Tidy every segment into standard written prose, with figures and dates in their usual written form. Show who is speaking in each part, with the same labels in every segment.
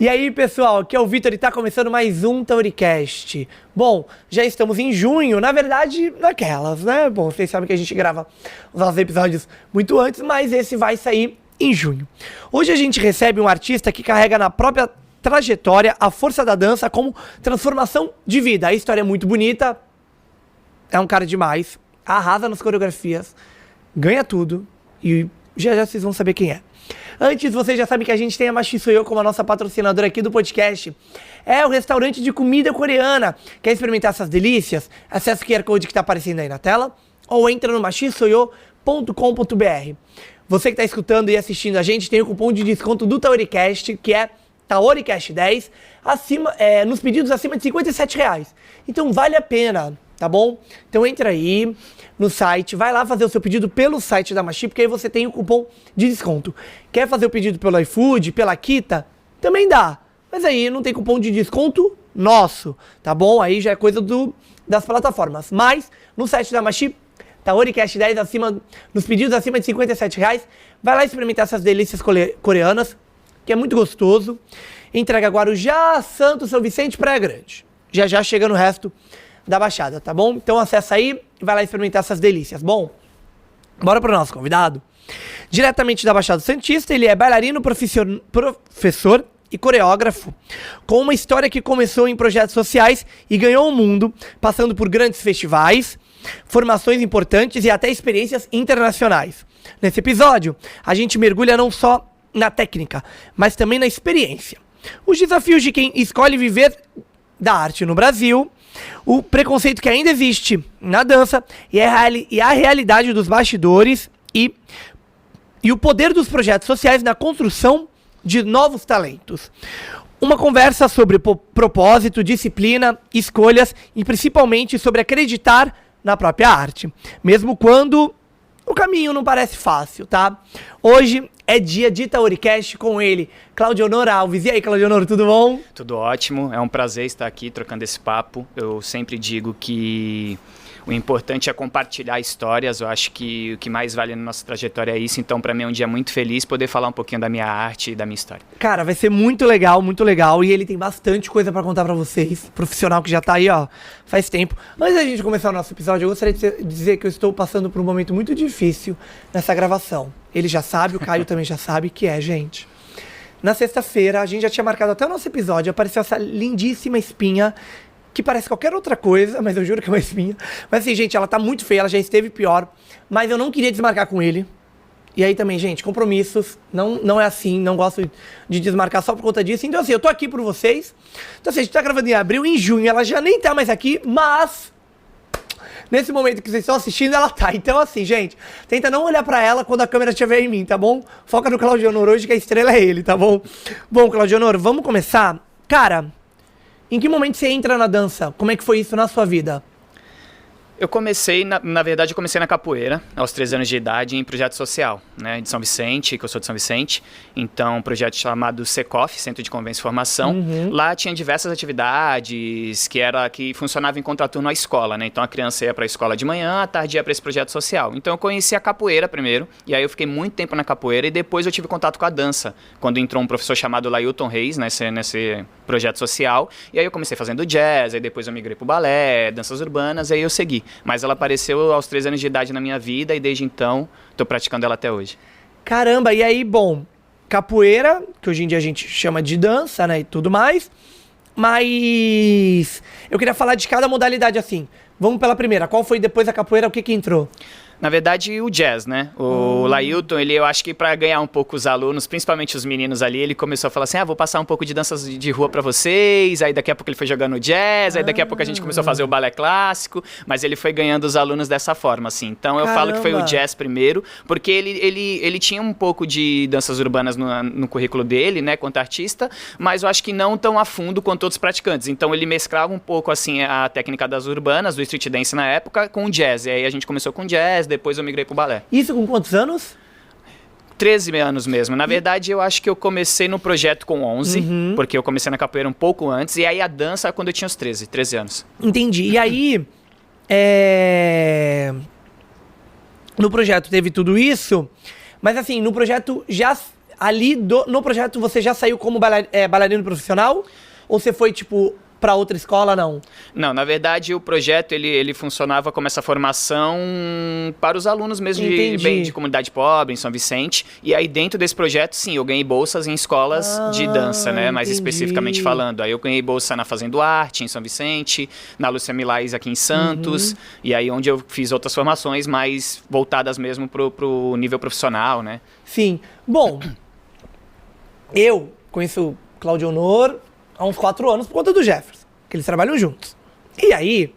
Speaker 1: E aí, pessoal, aqui é o Vitor e tá começando mais um Tauricast. Bom, já estamos em junho, na verdade, naquelas, né? Bom, vocês sabem que a gente grava os nossos episódios muito antes, mas esse vai sair em junho. Hoje a gente recebe um artista que carrega na própria trajetória a força da dança como transformação de vida. A história é muito bonita, é um cara demais, arrasa nas coreografias, ganha tudo e já vocês vão saber quem é. Antes, vocês já sabem que a gente tem a Machi Soyo como a nossa patrocinadora aqui do podcast. É o restaurante de comida coreana. Quer experimentar essas delícias? Acesse o QR Code que está aparecendo aí na tela ou entra no machisoyo.com.br. Você que está escutando e assistindo a gente tem o cupom de desconto do Tauricast, que é Tauricast10, nos pedidos acima de R$57. Então vale a pena, tá bom? Então entra aí no site, vai lá fazer o seu pedido pelo site da Machi, porque aí você tem o cupom de desconto. Quer fazer o pedido pelo iFood, pela Kita? Também dá, mas aí não tem cupom de desconto nosso, tá bom? Aí já é coisa das plataformas. Mas no site da Machi, Tauricast10 nos pedidos acima de R$57, vai lá experimentar essas delícias coreanas, que é muito gostoso. Entrega Guarujá, Santos, São Vicente, Praia Grande. Já chega no resto da Baixada, tá bom? Então acessa aí e vai lá experimentar essas delícias. Bom, bora pro nosso convidado. Diretamente da Baixada Santista, ele é bailarino, professor e coreógrafo, com uma história que começou em projetos sociais e ganhou o mundo, passando por grandes festivais, formações importantes e até experiências internacionais. Nesse episódio, a gente mergulha não só na técnica, mas também na experiência. Os desafios de quem escolhe viver da arte no Brasil, o preconceito que ainda existe na dança e a realidade dos bastidores e o poder dos projetos sociais na construção de novos talentos. Uma conversa sobre propósito, disciplina, escolhas e principalmente sobre acreditar na própria arte, mesmo quando o caminho não parece fácil, tá? Hoje é dia de Tauricast com ele, Claudionor Alves. E aí, Claudionor, tudo bom?
Speaker 2: Tudo ótimo, é um prazer estar aqui trocando esse papo. Eu sempre digo que o importante é compartilhar histórias. Eu acho que o que mais vale na nossa trajetória é isso. Então, para mim é um dia muito feliz poder falar um pouquinho da minha arte e da minha história.
Speaker 1: Cara, vai ser muito legal, muito legal. E ele tem bastante coisa para contar para vocês. Profissional que já tá aí, ó, faz tempo. Antes da gente começar o nosso episódio, eu gostaria de dizer que eu estou passando por um momento muito difícil nessa gravação. Ele já sabe, o Caio também já sabe, que é, gente. Na sexta-feira, a gente já tinha marcado até o nosso episódio, apareceu essa lindíssima espinha, que parece qualquer outra coisa, mas eu juro que é uma espinha. Mas assim, gente, ela tá muito feia, ela já esteve pior, mas eu não queria desmarcar com ele. E aí também, gente, compromissos, não é assim, não gosto de desmarcar só por conta disso. Então assim, eu tô aqui por vocês. Então assim, a gente tá gravando em abril, em junho, ela já nem tá mais aqui, mas nesse momento que vocês estão assistindo, ela tá. Então assim, gente, tenta não olhar pra ela quando a câmera estiver em mim, tá bom? Foca no Claudionor hoje, que a estrela é ele, tá bom? Bom, Claudionor, vamos começar? Cara, em que momento você entra na dança? Como é que foi isso na sua vida?
Speaker 2: Eu comecei, na verdade, eu comecei na capoeira, aos 13 anos de idade, em projeto social, né, de São Vicente, que eu sou de São Vicente. Então, um projeto chamado CECOF, Centro de Convivência e Formação. Uhum. Lá tinha diversas atividades que funcionavam em contraturno à escola, né? Então, a criança ia para a escola de manhã, à tarde ia para esse projeto social. Então, eu conheci a capoeira primeiro, e aí eu fiquei muito tempo na capoeira, e depois eu tive contato com a dança, quando entrou um professor chamado Lailton Reis, nesse projeto social. E aí eu comecei fazendo jazz, aí depois eu migrei pro balé, danças urbanas, e aí eu segui. Mas ela apareceu aos 13 anos de idade na minha vida e desde então tô praticando ela até hoje.
Speaker 1: Caramba, e aí, bom, capoeira, que hoje em dia a gente chama de dança, né, e tudo mais, mas eu queria falar de cada modalidade assim. Vamos pela primeira, qual foi depois da capoeira, o que entrou?
Speaker 2: Na verdade, o jazz, né? O Lailton, eu acho que para ganhar um pouco os alunos, principalmente os meninos ali, ele começou a falar assim, vou passar um pouco de danças de rua para vocês, aí daqui a pouco ele foi jogando jazz, aí daqui a pouco a gente começou a fazer o balé clássico, mas ele foi ganhando os alunos dessa forma, assim. Então eu falo que foi o jazz primeiro, porque ele tinha um pouco de danças urbanas no currículo dele, né, quanto artista, mas eu acho que não tão a fundo quanto outros praticantes. Então ele mesclava um pouco, assim, a técnica das urbanas, do street dance na época, com o jazz. E aí a gente começou com jazz, depois eu migrei pro balé.
Speaker 1: Isso com quantos anos?
Speaker 2: 13 anos mesmo. Na verdade, eu acho que eu comecei no projeto com 11, porque eu comecei na capoeira um pouco antes, e aí a dança quando eu tinha os 13 anos.
Speaker 1: Entendi. E aí, no projeto teve tudo isso, mas assim, no projeto já ali no projeto você já saiu como bailarino profissional? Ou você foi, tipo, pra outra escola, não?
Speaker 2: Não, na verdade o projeto ele funcionava como essa formação para os alunos mesmo de comunidade pobre, em São Vicente. E aí dentro desse projeto, sim, eu ganhei bolsas em escolas de dança, né? Mais especificamente falando. Aí eu ganhei bolsa na Fazendo Arte, em São Vicente, na Lúcia Milais aqui em Santos. E aí onde eu fiz outras formações mais voltadas mesmo pro nível profissional, né?
Speaker 1: Sim. Bom, eu conheço o Claudio Honor há uns 4 anos por conta do Jefferson, que eles trabalham juntos. E aí,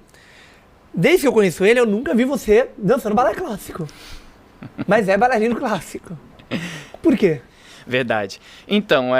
Speaker 1: desde que eu conheço ele, eu nunca vi você dançando balé clássico. Mas é bailarino clássico. Por quê?
Speaker 2: Verdade. Então,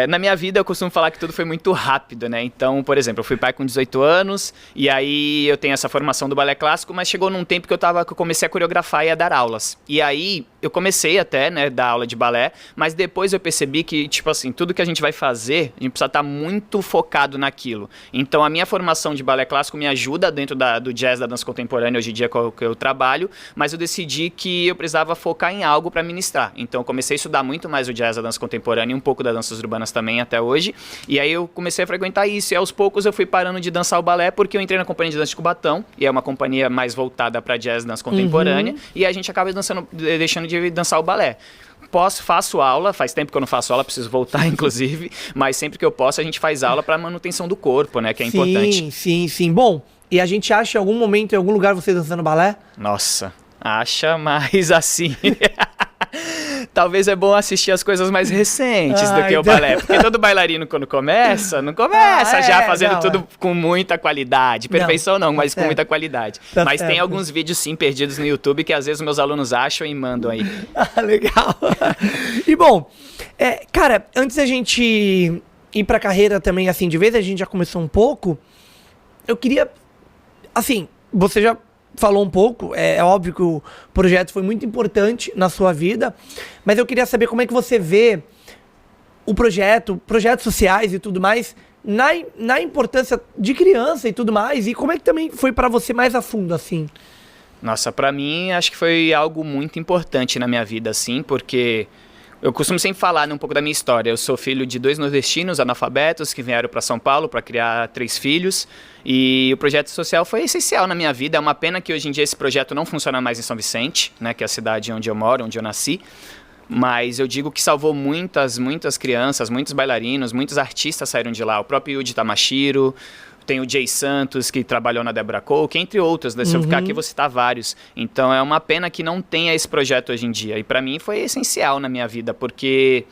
Speaker 2: na minha vida eu costumo falar que tudo foi muito rápido, né? Então, por exemplo, eu fui pai com 18 anos e aí eu tenho essa formação do balé clássico, mas chegou num tempo que eu comecei a coreografar e a dar aulas. E aí eu comecei até, né, dar aula de balé, mas depois eu percebi que, tipo assim, tudo que a gente vai fazer, a gente precisa estar muito focado naquilo. Então, a minha formação de balé clássico me ajuda dentro do jazz, da dança contemporânea, hoje em dia que eu trabalho, mas eu decidi que eu precisava focar em algo para ministrar. Então, eu comecei a estudar muito mais o jazz, a dança contemporânea e um pouco das danças urbanas também até hoje. E aí eu comecei a frequentar isso e aos poucos eu fui parando de dançar o balé porque eu entrei na companhia de dança de Cubatão, e é uma companhia mais voltada para jazz, dança contemporânea, e a gente acaba deixando de dançar o balé. Faço aula, faz tempo que eu não faço aula, preciso voltar inclusive, mas sempre que eu posso a gente faz aula para manutenção do corpo, né, que é importante.
Speaker 1: Sim. Bom, e a gente acha em algum momento, em algum lugar você dançando balé?
Speaker 2: Nossa, acha, mas assim... Talvez é bom assistir as coisas mais recentes do que o balé. Porque todo bailarino, quando não começa já fazendo tudo com muita qualidade. Perfeição não, mas com muita qualidade. Mas tem alguns vídeos, sim, perdidos no YouTube que às vezes meus alunos acham e mandam aí.
Speaker 1: Legal. E bom, cara, antes da gente ir pra carreira também, assim, de vez a gente já começou um pouco, eu queria, assim, você já falou um pouco, é óbvio que o projeto foi muito importante na sua vida, mas eu queria saber como é que você vê o projetos sociais e tudo mais, na importância de criança e tudo mais, e como é que também foi pra você mais a fundo, assim?
Speaker 2: Nossa, pra mim, acho que foi algo muito importante na minha vida, assim, porque... Eu costumo sempre falar, né, um pouco da minha história. Eu sou filho de 2 nordestinos analfabetos que vieram para São Paulo para criar 3 filhos. E o projeto social foi essencial na minha vida. É uma pena que hoje em dia esse projeto não funciona mais em São Vicente, né, que é a cidade onde eu moro, onde eu nasci. Mas eu digo que salvou muitas crianças, muitos bailarinos, muitos artistas saíram de lá. O próprio Yuji Tamashiro, tem o Jay Santos, que trabalhou na Debra Coke, entre outros, né? Se eu ficar aqui, vou citar vários. Então, é uma pena que não tenha esse projeto hoje em dia. E, para mim, foi essencial na minha vida, porque...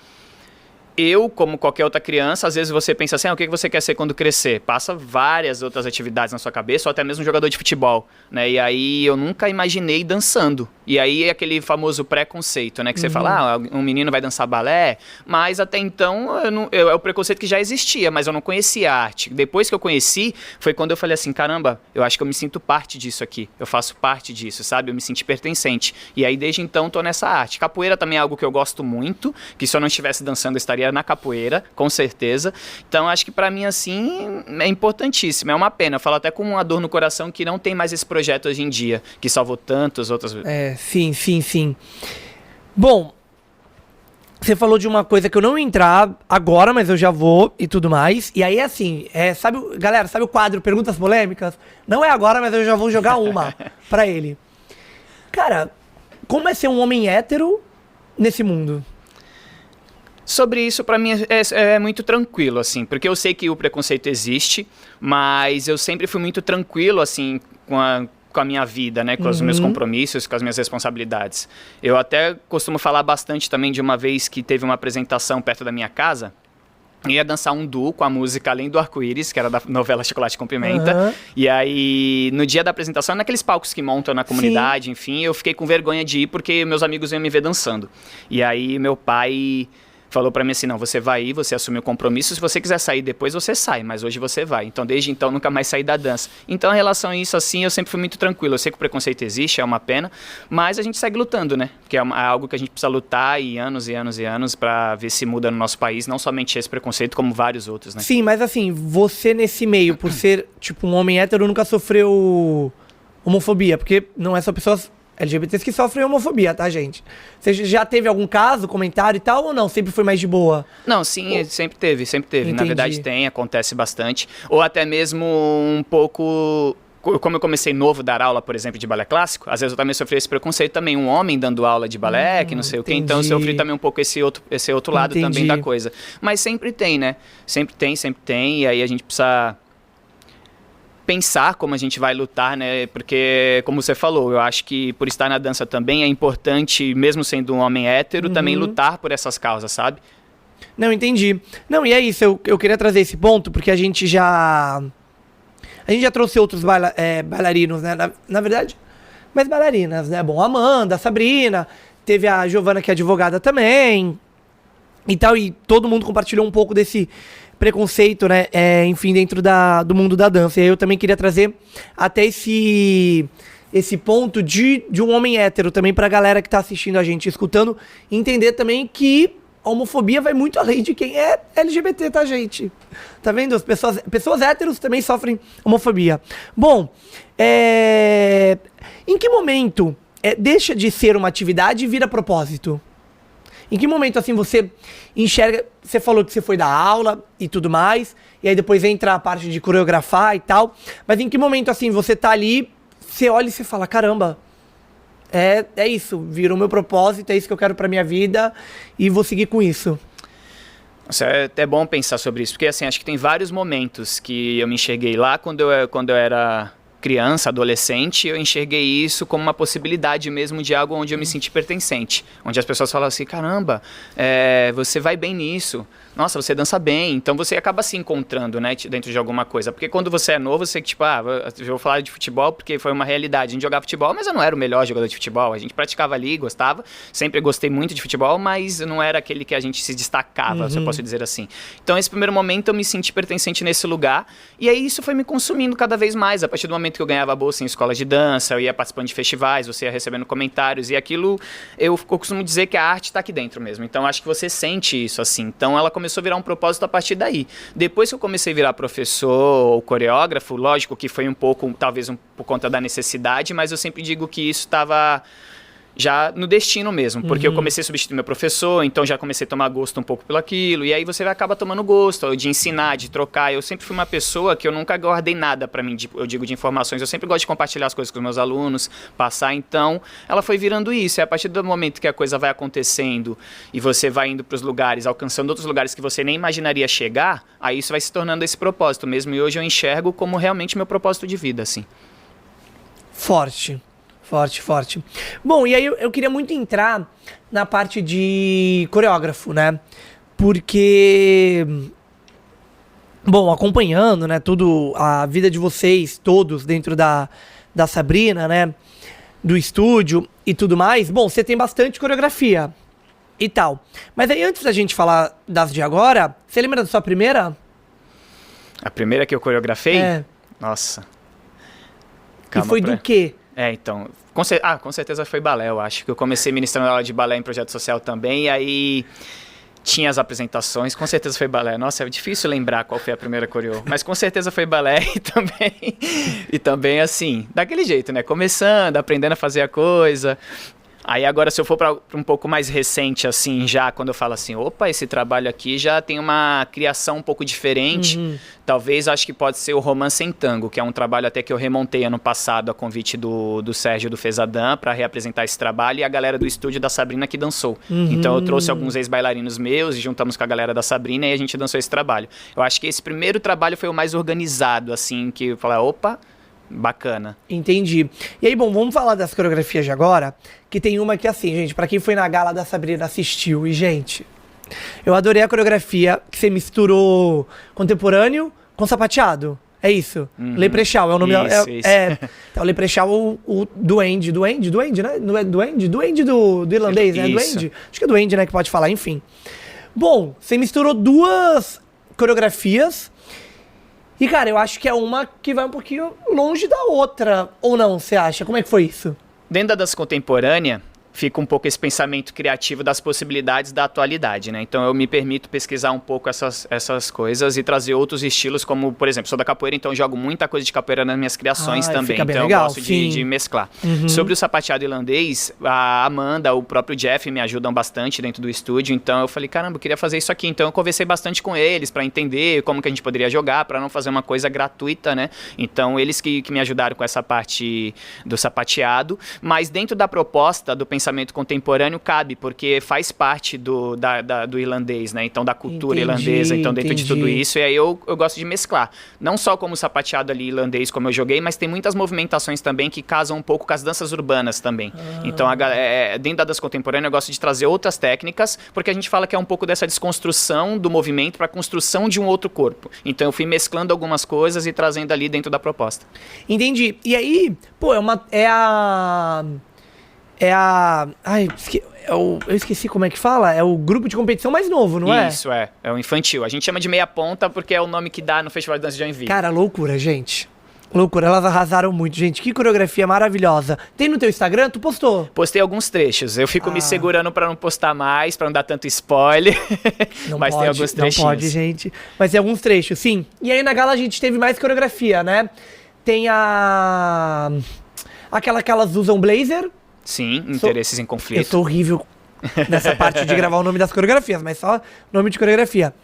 Speaker 2: Eu, como qualquer outra criança, às vezes você pensa assim, o que você quer ser quando crescer? Passa várias outras atividades na sua cabeça, ou até mesmo jogador de futebol, né? E aí eu nunca imaginei dançando. E aí é aquele famoso preconceito, né? Que você fala, um menino vai dançar balé, mas até então é o preconceito que já existia, mas eu não conhecia a arte. Depois que eu conheci, foi quando eu falei assim, caramba, eu acho que eu me sinto parte disso aqui. Eu faço parte disso, sabe? Eu me senti pertencente. E aí desde então tô nessa arte. Capoeira também é algo que eu gosto muito, que se eu não estivesse dançando eu estaria na capoeira, com certeza. Então, acho que pra mim, assim, é importantíssimo. É uma pena. Eu falo até com uma dor no coração que não tem mais esse projeto hoje em dia, que salvou tantos outros...
Speaker 1: Sim. Bom, você falou de uma coisa que eu não ia entrar agora, mas eu já vou e tudo mais. E aí, assim, galera, sabe o quadro Perguntas Polêmicas? Não é agora, mas eu já vou jogar uma pra ele. Cara, como é ser um homem hétero nesse mundo?
Speaker 2: Sobre isso, pra mim, é muito tranquilo, assim, porque eu sei que o preconceito existe, mas eu sempre fui muito tranquilo, assim, com a minha vida, né, com os meus compromissos, com as minhas responsabilidades. Eu até costumo falar bastante também de uma vez que teve uma apresentação perto da minha casa, eu ia dançar um duo com a música Além do Arco-Íris, que era da novela Chocolate com Pimenta. E aí, no dia da apresentação, naqueles palcos que montam na comunidade, enfim, eu fiquei com vergonha de ir porque meus amigos iam me ver dançando. E aí, meu pai falou pra mim assim, não, você vai ir, você assume o compromisso, se você quiser sair depois, você sai, mas hoje você vai. Então, desde então, nunca mais saí da dança. Então, em relação a isso, assim, eu sempre fui muito tranquilo. Eu sei que o preconceito existe, é uma pena, mas a gente segue lutando, né? Porque é algo que a gente precisa lutar e anos pra ver se muda no nosso país, não somente esse preconceito, como vários outros, né?
Speaker 1: Sim, mas assim, você nesse meio, por ser, tipo, um homem hétero, nunca sofreu homofobia, porque não é só pessoas LGBTs que sofrem homofobia, tá, gente? Você já teve algum caso, comentário e tal, ou não? Sempre foi mais de boa?
Speaker 2: Não, sim, sempre teve.
Speaker 1: Entendi.
Speaker 2: Na verdade acontece bastante. Ou até mesmo um pouco... Como eu comecei novo a dar aula, por exemplo, de balé clássico, às vezes eu também sofri esse preconceito também, um homem dando aula de balé, que não sei o quê, então eu sofri também um pouco esse outro lado também da coisa. Mas sempre tem, né? Sempre tem, e aí a gente precisa pensar como a gente vai lutar, né? Porque, como você falou, eu acho que por estar na dança também é importante, mesmo sendo um homem hétero, também lutar por essas causas, sabe?
Speaker 1: Não, entendi. Não, e é isso, eu queria trazer esse ponto, porque a gente já trouxe outros bailarinos, né? Na verdade, mais bailarinas, né? Bom, a Amanda, a Sabrina, teve a Giovana, que é advogada também, e tal, e todo mundo compartilhou um pouco desse preconceito, né? Enfim, dentro do mundo da dança. E aí eu também queria trazer até esse ponto de um homem hétero também pra galera que tá assistindo a gente, escutando, entender também que a homofobia vai muito além de quem é LGBT, tá, gente? Tá vendo? As pessoas héteros também sofrem homofobia. Bom, em que momento deixa de ser uma atividade e vira propósito? Em que momento, assim, você enxerga... Você falou que você foi dar aula e tudo mais, e aí depois entra a parte de coreografar e tal, mas em que momento, assim, você tá ali, você olha e você fala, caramba... É isso, virou meu propósito, é isso que eu quero pra minha vida e vou seguir com isso.
Speaker 2: Nossa, é até bom pensar sobre isso, porque assim, acho que tem vários momentos que eu me enxerguei lá quando eu era criança, adolescente, eu enxerguei isso como uma possibilidade mesmo de algo onde eu me senti pertencente, onde as pessoas falam assim, caramba, você vai bem nisso, nossa, você dança bem, então você acaba se encontrando, né, dentro de alguma coisa, porque quando você é novo, você tipo, eu vou falar de futebol porque foi uma realidade, a gente jogava futebol, mas eu não era o melhor jogador de futebol, a gente praticava ali, gostava, sempre gostei muito de futebol, mas não era aquele que a gente se destacava, se eu posso dizer assim. Então esse primeiro momento eu me senti pertencente nesse lugar, e aí isso foi me consumindo cada vez mais, a partir do momento que eu ganhava bolsa em escola de dança, eu ia participando de festivais, você ia recebendo comentários, e aquilo, eu costumo dizer que a arte está aqui dentro mesmo, então acho que você sente isso assim, então ela começou a virar um propósito a partir daí. Depois que eu comecei a virar professor ou coreógrafo, lógico que foi um pouco, talvez por conta da necessidade, mas eu sempre digo que isso estava já no destino mesmo, porque eu comecei a substituir meu professor, então já comecei a tomar gosto um pouco pelo aquilo, e aí você acaba tomando gosto de ensinar, de trocar. Eu sempre fui uma pessoa que eu nunca guardei nada pra mim, eu digo de informações, eu sempre gosto de compartilhar as coisas com os meus alunos, passar, então ela foi virando isso, e a partir do momento que a coisa vai acontecendo e você vai indo pros lugares, alcançando outros lugares que você nem imaginaria chegar, aí isso vai se tornando esse propósito mesmo, e hoje eu enxergo como realmente meu propósito de vida, assim.
Speaker 1: Forte. Forte. Bom, e aí eu queria muito entrar na parte de coreógrafo, né? Porque, bom, acompanhando, né, tudo, a vida de vocês todos dentro da Sabrina, né, do estúdio e tudo mais, bom, você tem bastante coreografia e tal. Mas aí antes da gente falar das de agora, você lembra da sua primeira?
Speaker 2: A primeira que eu coreografei? Nossa.
Speaker 1: Calma, e foi do quê?
Speaker 2: Então, com certeza foi balé, eu acho, que eu comecei ministrando aula de balé em projeto social também, e aí tinha as apresentações, com certeza foi balé. Nossa, é difícil lembrar qual foi a primeira coreô, mas com certeza foi balé e também assim, daquele jeito, né, começando, aprendendo a fazer a coisa. Aí agora, se eu for para um pouco mais recente, assim, já quando eu falo assim, opa, esse trabalho aqui já tem uma criação um pouco diferente, talvez acho que pode ser o Romance em Tango, que é um trabalho até que eu remontei ano passado a convite do Sérgio do Fezadã para reapresentar esse trabalho, e a galera do estúdio da Sabrina que dançou. Então eu trouxe alguns ex-bailarinos meus e juntamos com a galera da Sabrina e a gente dançou esse trabalho. Eu acho que esse primeiro trabalho foi o mais organizado, assim, que eu falei, opa, bacana.
Speaker 1: Entendi. E aí, bom, vamos falar das coreografias de agora, que tem uma que assim, gente, pra quem foi na gala da Sabrina assistiu, e gente, eu adorei a coreografia que você misturou contemporâneo com sapateado. É isso? Leprechaun é o nome
Speaker 2: isso.
Speaker 1: O Leprechaun, o duende, né? Não é duende? Duende do irlandês, né?
Speaker 2: Isso.
Speaker 1: Duende? Acho que é duende, né, que pode falar, enfim. Bom, você misturou duas coreografias. E, cara, eu acho que é uma que vai um pouquinho longe da outra. Ou não, você acha? Como é que foi isso?
Speaker 2: Dentro da dança contemporânea, fica um pouco esse pensamento criativo das possibilidades da atualidade, né? Então eu me permito pesquisar um pouco essas coisas e trazer outros estilos, como, por exemplo, sou da capoeira, então eu jogo muita coisa de capoeira nas minhas criações também.
Speaker 1: Fica bem
Speaker 2: então
Speaker 1: legal,
Speaker 2: eu gosto de mesclar. Sobre o sapateado irlandês, a Amanda, o próprio Jeff me ajudam bastante dentro do estúdio, então eu falei, caramba, eu queria fazer isso aqui. Então eu conversei bastante com eles para entender como que a gente poderia jogar, para não fazer uma coisa gratuita, né? Então eles que me ajudaram com essa parte do sapateado, mas dentro da proposta do pensamento contemporâneo cabe, porque faz parte do irlandês, né? Então da cultura irlandesa, então dentro de tudo isso, e aí eu gosto de mesclar. Não só como sapateado ali irlandês, como eu joguei, mas tem muitas movimentações também que casam um pouco com as danças urbanas também. Então dentro da dança contemporânea eu gosto de trazer outras técnicas, porque a gente fala que é um pouco dessa desconstrução do movimento para a construção de um outro corpo. Então eu fui mesclando algumas coisas e trazendo ali dentro da proposta.
Speaker 1: Entendi. E aí, pô, eu esqueci como é que fala. É o grupo de competição mais novo, não é?
Speaker 2: Isso, é o infantil. A gente chama de meia ponta porque é o nome que dá no Festival de Dança de Joinville.
Speaker 1: Cara, loucura, gente. Loucura, elas arrasaram muito, gente. Que coreografia maravilhosa. Tem no teu Instagram? Tu postou?
Speaker 2: Postei alguns trechos. Eu fico me segurando pra não postar mais, pra não dar tanto spoiler. Mas tem alguns trechinhos.
Speaker 1: Não pode, gente. Mas tem alguns trechos, sim. E aí na gala a gente teve mais coreografia, né? Tem aquela que elas usam blazer.
Speaker 2: Sim, interesses em conflito.
Speaker 1: Eu sou horrível nessa parte de gravar o nome das coreografias, mas só nome de coreografia.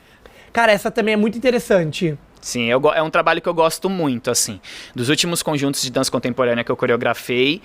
Speaker 1: Cara, essa também é muito interessante.
Speaker 2: Sim, é um trabalho que eu gosto muito, assim. Dos últimos conjuntos de dança contemporânea que eu coreografei,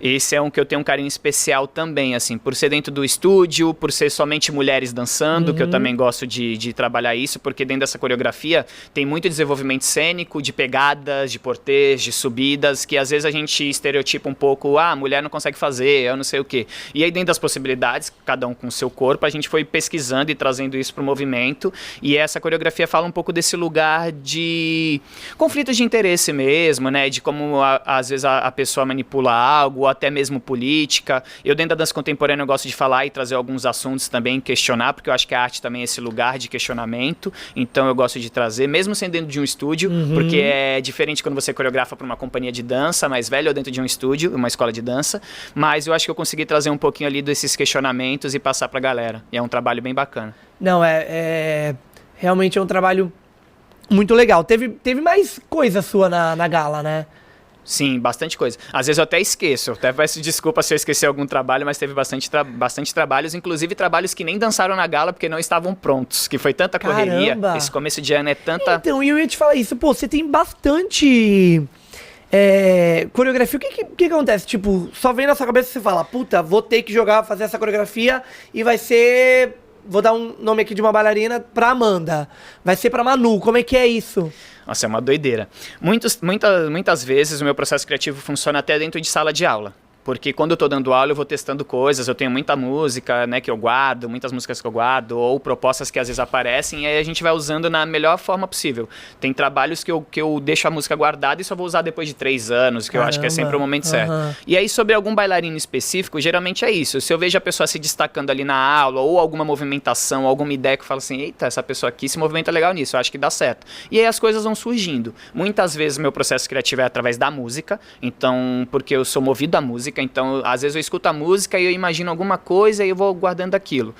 Speaker 2: esse é um que eu tenho um carinho especial também, assim, por ser dentro do estúdio, por ser somente mulheres dançando, que eu também gosto de trabalhar isso, porque dentro dessa coreografia tem muito desenvolvimento cênico, de pegadas, de portês, de subidas, que às vezes a gente estereotipa um pouco, a mulher não consegue fazer, eu não sei o quê. E aí dentro das possibilidades, cada um com o seu corpo, a gente foi pesquisando e trazendo isso para o movimento, e essa coreografia fala um pouco desse lugar de conflitos de interesse mesmo, né, de como às vezes a pessoa manipula algo, ou até mesmo política. Eu dentro da dança contemporânea eu gosto de falar e trazer alguns assuntos também, questionar, porque eu acho que a arte também é esse lugar de questionamento, então eu gosto de trazer, mesmo sendo dentro de um estúdio, porque é diferente quando você coreografa para uma companhia de dança mais velha ou dentro de um estúdio, uma escola de dança, mas eu acho que eu consegui trazer um pouquinho ali desses questionamentos e passar pra galera, e é um trabalho bem bacana.
Speaker 1: Não, realmente é um trabalho muito legal. Teve mais coisa sua na gala, né?
Speaker 2: Sim, bastante coisa. Às vezes eu até esqueço, eu até peço desculpa se eu esquecer algum trabalho, mas teve bastante trabalhos, inclusive trabalhos que nem dançaram na gala porque não estavam prontos, que foi tanta correria.
Speaker 1: Caramba.
Speaker 2: Esse começo de ano é tanta...
Speaker 1: Então, eu ia te falar isso, pô, você tem bastante coreografia. O que acontece? Tipo, só vem na sua cabeça e você fala, puta, vou ter que fazer essa coreografia e vai ser... Vou dar um nome aqui de uma bailarina pra Amanda. Vai ser pra Manu. Como é que é isso?
Speaker 2: Nossa, é uma doideira. Muitas vezes o meu processo criativo funciona até dentro de sala de aula. Porque quando eu tô dando aula, eu vou testando coisas, eu tenho muita música, né, que eu guardo, muitas músicas que eu guardo, ou propostas que às vezes aparecem, e aí a gente vai usando na melhor forma possível. Tem trabalhos que eu deixo a música guardada e só vou usar depois de 3 anos, que eu acho que é sempre o momento certo. E aí, sobre algum bailarino específico, geralmente é isso. Se eu vejo a pessoa se destacando ali na aula, ou alguma movimentação, alguma ideia que eu falo assim, eita, essa pessoa aqui se movimenta legal nisso, eu acho que dá certo. E aí as coisas vão surgindo. Muitas vezes o meu processo criativo é através da música, então, porque eu sou movido à música, então às vezes eu escuto a música e eu imagino alguma coisa e eu vou guardando aquilo.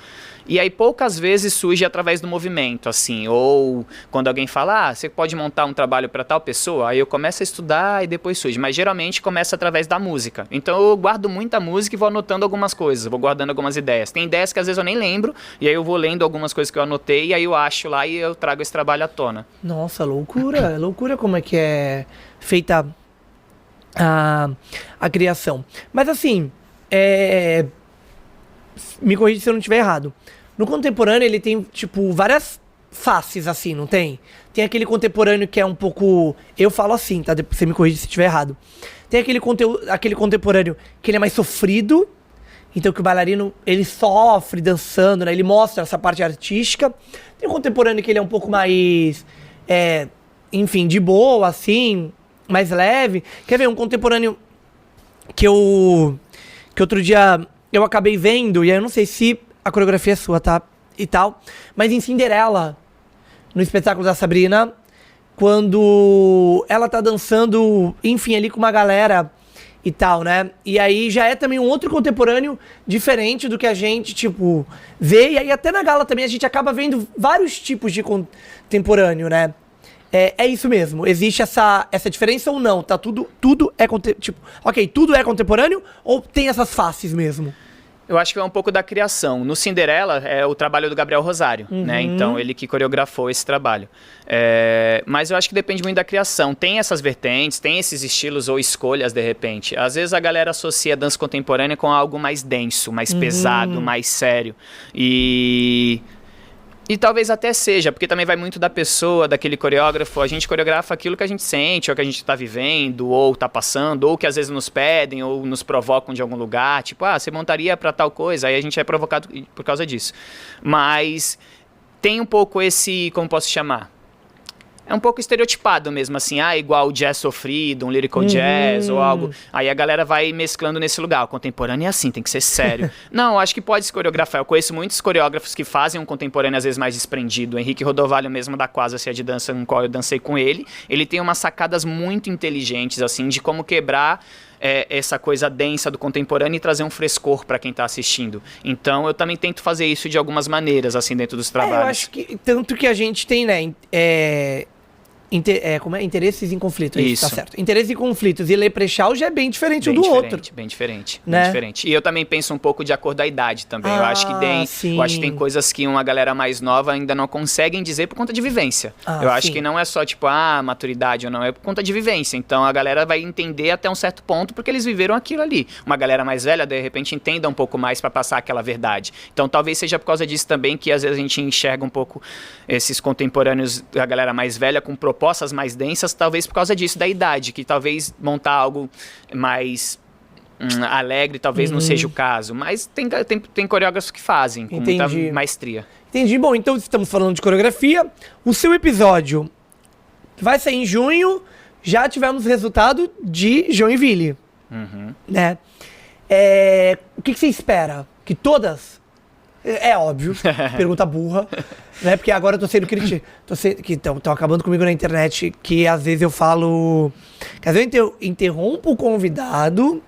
Speaker 2: E aí poucas vezes surge através do movimento, assim, ou quando alguém fala, você pode montar um trabalho para tal pessoa, aí eu começo a estudar e depois surge, mas geralmente começa através da música. Então eu guardo muita música e vou anotando algumas coisas, vou guardando algumas ideias. Tem ideias que às vezes eu nem lembro, e aí eu vou lendo algumas coisas que eu anotei, e aí eu acho lá e eu trago esse trabalho à tona.
Speaker 1: Nossa, loucura, loucura como é que é feita a criação. Mas assim, me corrija se eu não estiver errado. No contemporâneo ele tem, tipo, várias faces, assim, não tem? Tem aquele contemporâneo que é um pouco... Eu falo assim, tá? Depois você me corrige se estiver errado. Tem aquele contemporâneo que ele é mais sofrido, então que o bailarino, ele sofre dançando, né? Ele mostra essa parte artística. Tem o contemporâneo que ele é um pouco mais... enfim, de boa, assim... mais leve. Quer ver um contemporâneo que outro dia eu acabei vendo, e aí eu não sei se a coreografia é sua, tá? E tal. Mas em Cinderela, no espetáculo da Sabrina, quando ela tá dançando, enfim, ali com uma galera, e tal, né? E aí já é também um outro contemporâneo diferente do que a gente, tipo, vê. E aí até na gala também a gente acaba vendo vários tipos de contemporâneo, né? É isso mesmo. Existe essa diferença ou não? Tá tudo é tipo, ok, tudo é contemporâneo ou tem essas faces mesmo?
Speaker 2: Eu acho que é um pouco da criação. No Cinderela é o trabalho do Gabriel Rosário, né? Então ele que coreografou esse trabalho. Mas eu acho que depende muito da criação. Tem essas vertentes, tem esses estilos ou escolhas de repente. Às vezes a galera associa a dança contemporânea com algo mais denso, mais pesado, mais sério. E talvez até seja, porque também vai muito da pessoa, daquele coreógrafo. A gente coreografa aquilo que a gente sente, ou que a gente está vivendo, ou está passando, ou que às vezes nos pedem, ou nos provocam de algum lugar. Tipo, você montaria para tal coisa, aí a gente é provocado por causa disso. Mas tem um pouco esse, como posso chamar? É um pouco estereotipado mesmo, assim, igual o jazz sofrido, um lyrical jazz ou algo. Aí a galera vai mesclando nesse lugar. O contemporâneo é assim, tem que ser sério. Não, acho que pode se coreografar. Eu conheço muitos coreógrafos que fazem um contemporâneo às vezes mais desprendido. O Henrique Rodovalho mesmo da Quasa, de dança, no qual eu dancei com ele. Ele tem umas sacadas muito inteligentes, assim, de como quebrar essa coisa densa do contemporâneo e trazer um frescor para quem está assistindo. Então eu também tento fazer isso de algumas maneiras, assim, dentro dos trabalhos.
Speaker 1: Eu acho que tanto que a gente tem, né, como é? Interesses em conflito. Isso, tá certo. Interesses em conflitos. E Leprechaun já é bem diferente um do outro.
Speaker 2: Bem diferente,
Speaker 1: né?
Speaker 2: Bem diferente. E eu também penso um pouco de acordo da idade também. Eu acho que tem coisas que uma galera mais nova ainda não conseguem dizer por conta de vivência. Eu acho que não é só tipo, maturidade ou não, é por conta de vivência. Então a galera vai entender até um certo ponto porque eles viveram aquilo ali. Uma galera mais velha, de repente, entenda um pouco mais para passar aquela verdade. Então talvez seja por causa disso também que às vezes a gente enxerga um pouco esses contemporâneos, a galera mais velha com propostas mais densas, talvez por causa disso, da idade, que talvez montar algo mais alegre talvez não seja o caso, mas tem coreógrafos que fazem com muita maestria.
Speaker 1: Entendi. Bom, então estamos falando de coreografia. O seu episódio vai sair em junho, já tivemos resultado de Joinville, né? O que você espera? Que todas... É óbvio, pergunta burra, né? Porque agora eu tô sendo criticado. Que estão acabando comigo na internet, que às vezes eu falo... Que às vezes eu interrompo o convidado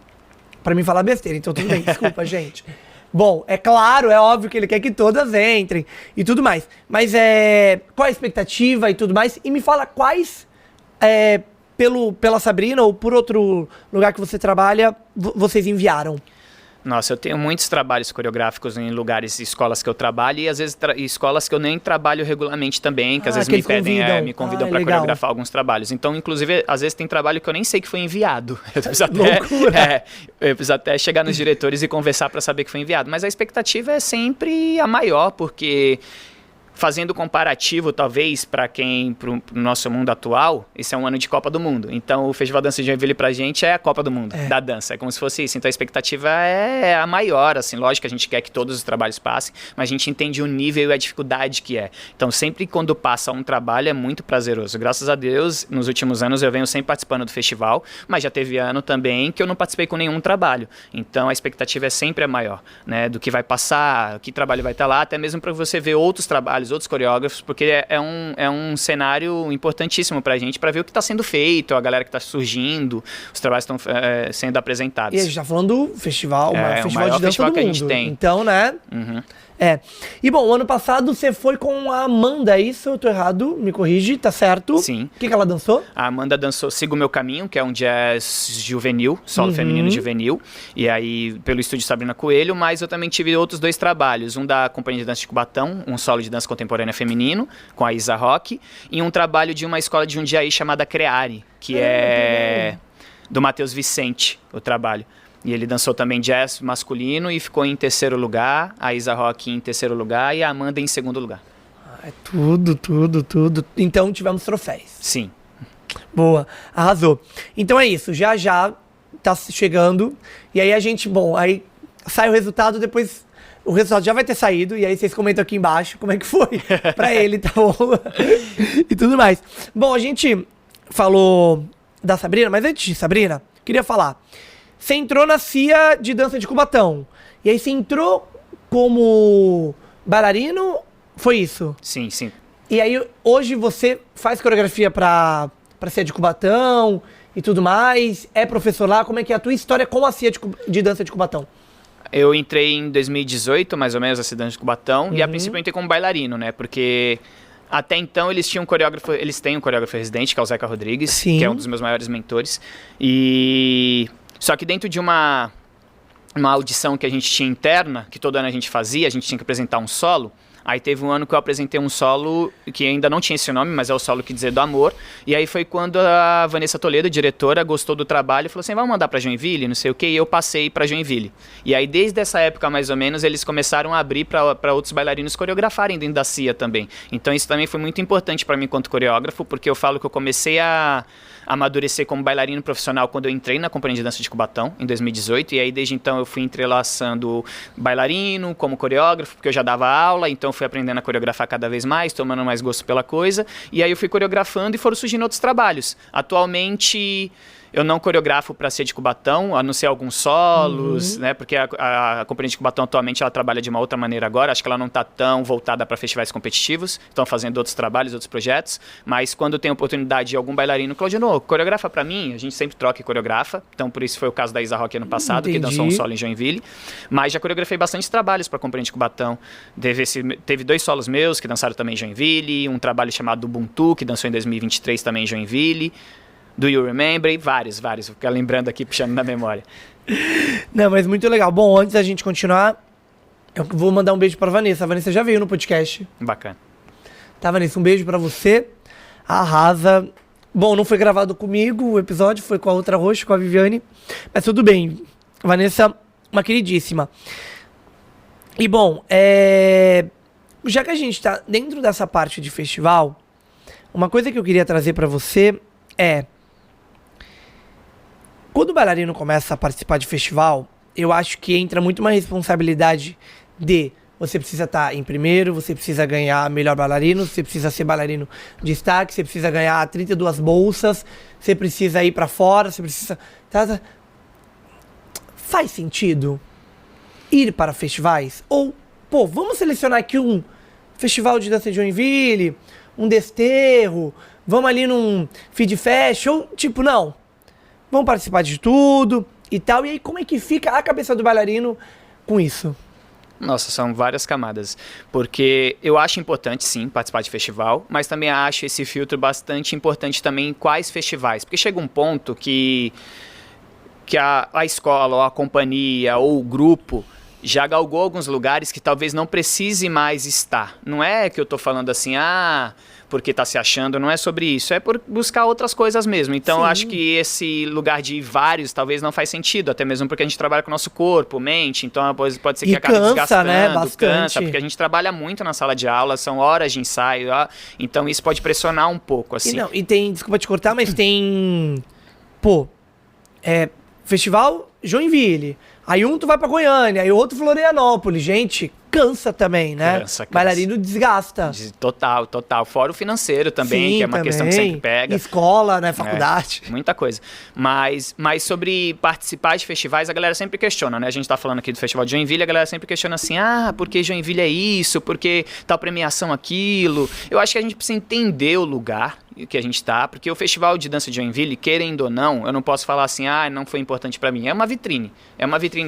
Speaker 1: pra me falar besteira. Então tudo bem, desculpa, gente. Bom, é claro, é óbvio que ele quer que todas entrem e tudo mais. Mas qual é a expectativa e tudo mais? E me fala quais, pela Sabrina ou por outro lugar que você trabalha, vocês enviaram.
Speaker 2: Nossa, eu tenho muitos trabalhos coreográficos em lugares, escolas que eu trabalho e às vezes escolas que eu nem trabalho regularmente também, que às vezes me convidam para coreografar alguns trabalhos. Então, inclusive, às vezes tem trabalho que eu nem sei que foi enviado. Eu preciso até chegar nos diretores e conversar para saber que foi enviado. Mas a expectativa é sempre a maior, porque... Fazendo comparativo, talvez, para pro nosso mundo atual, esse é um ano de Copa do Mundo. Então, o Festival Dança de Joinville pra gente é a Copa do Mundo, da dança. É como se fosse isso. Então, a expectativa é a maior, assim. Lógico que a gente quer que todos os trabalhos passem, mas a gente entende o nível e a dificuldade que é. Então, sempre quando passa um trabalho, é muito prazeroso. Graças a Deus, nos últimos anos, eu venho sempre participando do festival, mas já teve ano também que eu não participei com nenhum trabalho. Então, a expectativa é sempre a maior, né? Do que vai passar, que trabalho vai estar lá, até mesmo para você ver outros trabalhos, outros coreógrafos, porque é um cenário importantíssimo pra gente, pra ver o que está sendo feito, a galera que está surgindo, os trabalhos estão sendo apresentados.
Speaker 1: E a gente tá falando do festival, festival de dança
Speaker 2: festival
Speaker 1: do
Speaker 2: que
Speaker 1: mundo.
Speaker 2: A gente tem.
Speaker 1: Então, né? E bom, o ano passado você foi com a Amanda, é isso? Eu tô errado, me corrige, tá certo?
Speaker 2: Sim.
Speaker 1: O que ela dançou?
Speaker 2: A Amanda dançou Siga o Meu Caminho, que é um jazz juvenil, solo feminino juvenil, e aí pelo estúdio Sabrina Coelho, mas eu também tive outros dois trabalhos, um da Companhia de Dança de Cubatão, um solo de dança contemporânea feminino, com a Isa Roque, e um trabalho de uma escola de Jundiaí chamada Creare, que é do Matheus Vicente, o trabalho. E ele dançou também jazz masculino e ficou em terceiro lugar, a Isa Roque em terceiro lugar e a Amanda em segundo lugar.
Speaker 1: É tudo. Então tivemos troféus.
Speaker 2: Sim.
Speaker 1: Boa, arrasou. Então é isso, já tá chegando. E aí a gente, aí sai o resultado, depois o resultado já vai ter saído. E aí vocês comentam aqui embaixo como é que foi pra ele, tá bom? E tudo mais. Bom, a gente falou da Sabrina, mas antes de Sabrina, queria falar. Você entrou na CIA de dança de Cubatão. E aí você entrou como bailarino? Foi isso?
Speaker 2: Sim, sim.
Speaker 1: E aí hoje você faz coreografia pra CIA de Cubatão e tudo mais? É professor lá? Como é que é a tua história com a CIA de dança de Cubatão?
Speaker 2: Eu entrei em 2018, mais ou menos, a Cidade de Cubatão, e a princípio eu entrei como bailarino, né? Porque até então eles têm um coreógrafo residente, que é o Zeca Rodrigues,
Speaker 1: Sim.
Speaker 2: que é um dos meus maiores mentores. Só que dentro de uma audição que a gente tinha interna, que todo ano a gente fazia, a gente tinha que apresentar um solo. Aí teve um ano que eu apresentei um solo que ainda não tinha esse nome, mas é o solo Que Dizer do Amor. E aí foi quando a Vanessa Toledo, diretora, gostou do trabalho e falou assim, vamos mandar pra Joinville, não sei o quê. E eu passei pra Joinville. E aí desde essa época, mais ou menos, eles começaram a abrir pra outros bailarinos coreografarem dentro da CIA também. Então isso também foi muito importante pra mim enquanto coreógrafo, porque eu falo que eu comecei a amadurecer como bailarino profissional quando eu entrei na Companhia de Dança de Cubatão, em 2018, e aí desde então eu fui entrelaçando bailarino como coreógrafo, porque eu já dava aula, então eu fui aprendendo a coreografar cada vez mais, tomando mais gosto pela coisa, e aí eu fui coreografando e foram surgindo outros trabalhos. Atualmente eu não coreografo para ser de Cubatão, a não ser alguns solos, né? Porque a Companhia de Cubatão atualmente ela trabalha de uma outra maneira agora. Acho que ela não está tão voltada para festivais competitivos. Estão fazendo outros trabalhos, outros projetos. Mas quando tem oportunidade de algum bailarino, Claudino, coreografa para mim. A gente sempre troca e coreografa. Então por isso foi o caso da Isa Rock ano passado, que dançou um solo em Joinville. Mas já coreografei bastante trabalhos para a Companhia de Cubatão. Teve 2 solos meus que dançaram também em Joinville. Um trabalho chamado Ubuntu, que dançou em 2023 também em Joinville. Do You Remember? E vários. Vou ficar lembrando aqui, puxando na memória.
Speaker 1: Não, mas muito legal. Bom, antes da gente continuar, eu vou mandar um beijo pra Vanessa. A Vanessa já veio no podcast.
Speaker 2: Bacana.
Speaker 1: Tá, Vanessa? Um beijo pra você. Arrasa. Bom, não foi gravado comigo o episódio, foi com a outra roxa, com a Viviane. Mas tudo bem. Vanessa, uma queridíssima. E bom, já que a gente tá dentro dessa parte de festival, uma coisa que eu queria trazer pra você é... Quando o bailarino começa a participar de festival, eu acho que entra muito uma responsabilidade de você precisa estar em primeiro, você precisa ganhar melhor bailarino, você precisa ser bailarino de destaque, você precisa ganhar 32 bolsas, você precisa ir pra fora, você precisa... Faz sentido ir para festivais? Ou, pô, vamos selecionar aqui um festival de dança de Joinville, um Desterro, vamos ali num Feed Fest, ou tipo, não... Vão participar de tudo e tal. E aí, como é que fica a cabeça do bailarino com isso?
Speaker 2: Nossa, são várias camadas. Porque eu acho importante, sim, participar de festival, mas também acho esse filtro bastante importante também em quais festivais. Porque chega um ponto que a escola, ou a companhia, ou o grupo já galgou alguns lugares que talvez não precise mais estar. Não é que eu tô falando assim, porque tá se achando, não é sobre isso, é por buscar outras coisas mesmo. Então, eu acho que esse lugar de vários talvez não faz sentido, até mesmo porque a gente trabalha com o nosso corpo, mente, então pode ser que acabe desgastando,
Speaker 1: né? Bastante.
Speaker 2: Cansa, porque a gente trabalha muito na sala de aula, são horas de ensaio, então isso pode pressionar um pouco, assim.
Speaker 1: E tem, desculpa te cortar, mas tem, Festival Joinville, aí um tu vai pra Goiânia, aí outro Florianópolis, gente... Cansa também, né? Cansa. Bailarino desgasta.
Speaker 2: Total. Fora o financeiro também,
Speaker 1: sim,
Speaker 2: que é uma questão que sempre pega.
Speaker 1: Escola, né? Faculdade.
Speaker 2: Muita coisa. Mas sobre participar de festivais, a galera sempre questiona, né? A gente tá falando aqui do Festival de Joinville, a galera sempre questiona assim, por que Joinville é isso? Por que tal premiação aquilo? Eu acho que a gente precisa entender o lugar que a gente tá, porque o Festival de Dança de Joinville, querendo ou não, eu não posso falar assim, não foi importante pra mim. É uma vitrine,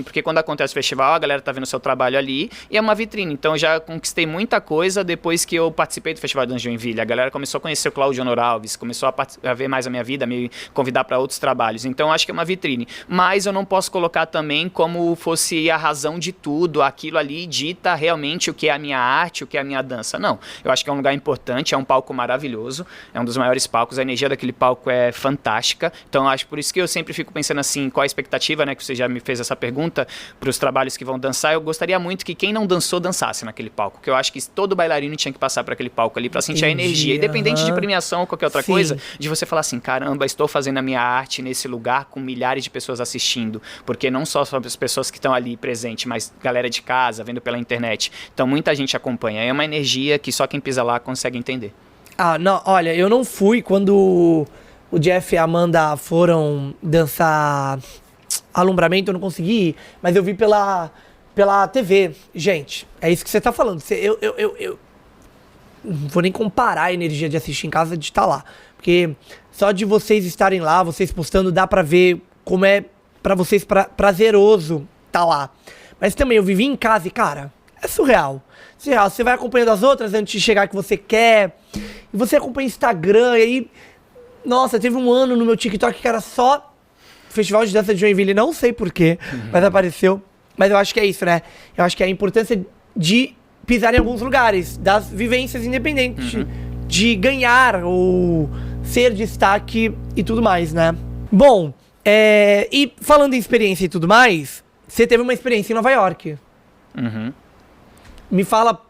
Speaker 2: porque quando acontece o festival, a galera tá vendo o seu trabalho ali, e é uma vitrine. Então eu já conquistei muita coisa depois que eu participei do Festival de Dança de Joinville. A galera começou a conhecer o Cláudio Honor Alves, começou a ver mais a minha vida, me convidar para outros trabalhos. Então eu acho que é uma vitrine. Mas eu não posso colocar também como fosse a razão de tudo, aquilo ali dita realmente o que é a minha arte, o que é a minha dança. Não. Eu acho que é um lugar importante, é um palco maravilhoso, é um dos maiores palcos, a energia daquele palco é fantástica. Então eu acho por isso que eu sempre fico pensando assim, qual a expectativa, né, que você já me fez essa pergunta para os trabalhos que vão dançar. Eu gostaria muito que quem não dançasse naquele palco, que eu acho que todo bailarino tinha que passar por aquele palco ali para sentir a energia, independente de premiação ou qualquer outra coisa, de você falar assim, caramba, estou fazendo a minha arte nesse lugar com milhares de pessoas assistindo, porque não só as pessoas que estão ali presentes, mas galera de casa, vendo pela internet, então muita gente acompanha, é uma energia que só quem pisa lá consegue entender.
Speaker 1: Não, olha, eu não fui quando o Jeff e a Amanda foram dançar Alumbramento, eu não consegui ir, mas eu vi pela TV. Gente, é isso que você tá falando. não vou nem comparar a energia de assistir em casa de estar lá. Porque só de vocês estarem lá, vocês postando, dá pra ver como é pra vocês prazeroso estar lá. Mas também eu vivi em casa e, cara, é surreal. Surreal. Você vai acompanhando as outras antes de chegar que você quer. E você acompanha Instagram. E aí, nossa, teve um ano no meu TikTok que era só Festival de Dança de Joinville. Não sei porquê, mas apareceu. Mas eu acho que é isso, né? Eu acho que é a importância de pisar em alguns lugares, das vivências independentes, de ganhar ou ser destaque e tudo mais, né? Bom, e falando em experiência e tudo mais, você teve uma experiência em Nova York. Me fala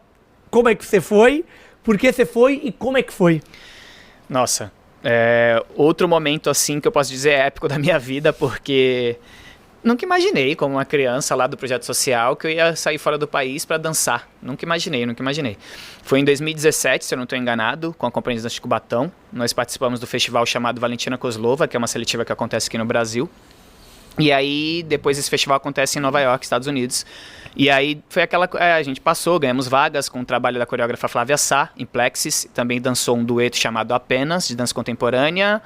Speaker 1: como é que você foi, por que você foi e como é que foi.
Speaker 2: Nossa, outro momento assim que eu posso dizer épico da minha vida, porque nunca imaginei, como uma criança lá do projeto social, que eu ia sair fora do país para dançar. Nunca imaginei. Foi em 2017, se eu não estou enganado, com a Companhia de Dança de Cubatão. Nós participamos do festival chamado Valentina Kozlova, que é uma seletiva que acontece aqui no Brasil. E aí, depois esse festival acontece em Nova York, Estados Unidos. E aí, foi a gente passou, ganhamos vagas com o trabalho da coreógrafa Flávia Sá, em Plexis. Também dançou um dueto chamado Apenas, de dança contemporânea.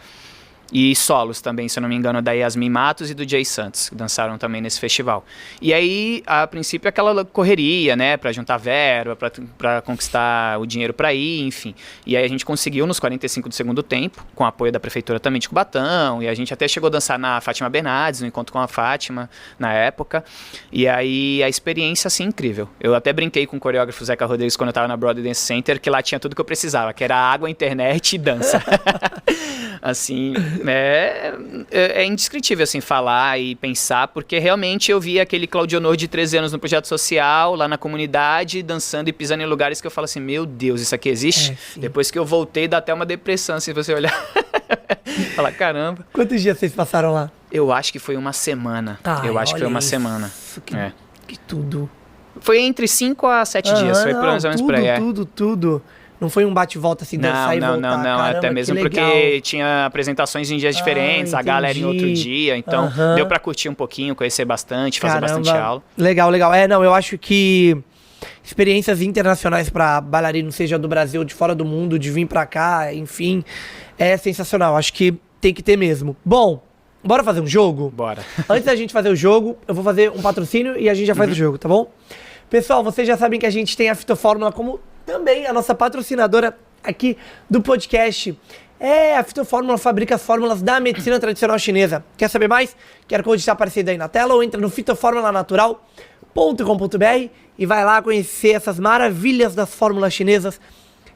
Speaker 2: E solos também, se eu não me engano, da Yasmin Matos e do Jay Santos, que dançaram também nesse festival. E aí, a princípio, aquela correria, né, pra juntar verba, pra conquistar o dinheiro pra ir, enfim. E aí a gente conseguiu nos 45 do segundo tempo, com o apoio da prefeitura também de Cubatão, e a gente até chegou a dançar na Fátima Bernardes, no encontro com a Fátima, na época. E aí, a experiência, assim, incrível. Eu até brinquei com o coreógrafo Zeca Rodrigues quando eu tava na Broadway Dance Center, que lá tinha tudo que eu precisava, que era água, internet e dança. Assim, é indescritível, assim, falar e pensar, porque realmente eu vi aquele Claudionor de 13 anos no projeto social, lá na comunidade, dançando e pisando em lugares que eu falo assim, meu Deus, isso aqui existe? Depois que eu voltei, dá até uma depressão, se você olhar. Fala, caramba.
Speaker 1: Quantos dias vocês passaram lá?
Speaker 2: Eu acho que foi uma semana. Eu acho que foi uma semana.
Speaker 1: Que tudo.
Speaker 2: Foi entre 5 a 7 dias, foi mais ou menos por aí.
Speaker 1: Tudo. Não foi um bate-volta assim, dançar e voltar.
Speaker 2: Não,
Speaker 1: caramba,
Speaker 2: até mesmo porque tinha apresentações em dias diferentes, a galera em outro dia, então deu pra curtir um pouquinho, conhecer bastante, fazer bastante aula.
Speaker 1: Legal. Eu acho que experiências internacionais pra bailarino, seja do Brasil ou de fora do mundo, de vir pra cá, enfim, é sensacional, acho que tem que ter mesmo. Bom, bora fazer um jogo?
Speaker 2: Bora.
Speaker 1: Antes da gente fazer o jogo, eu vou fazer um patrocínio e a gente já faz o jogo, tá bom? Pessoal, vocês já sabem que a gente tem a Fitofórmula como também a nossa patrocinadora aqui do podcast. A Fitofórmula fabrica as fórmulas da medicina tradicional chinesa. Quer saber mais? QR Code está aparecendo aí na tela ou entra no fitoformulanatural.com.br e vai lá conhecer essas maravilhas das fórmulas chinesas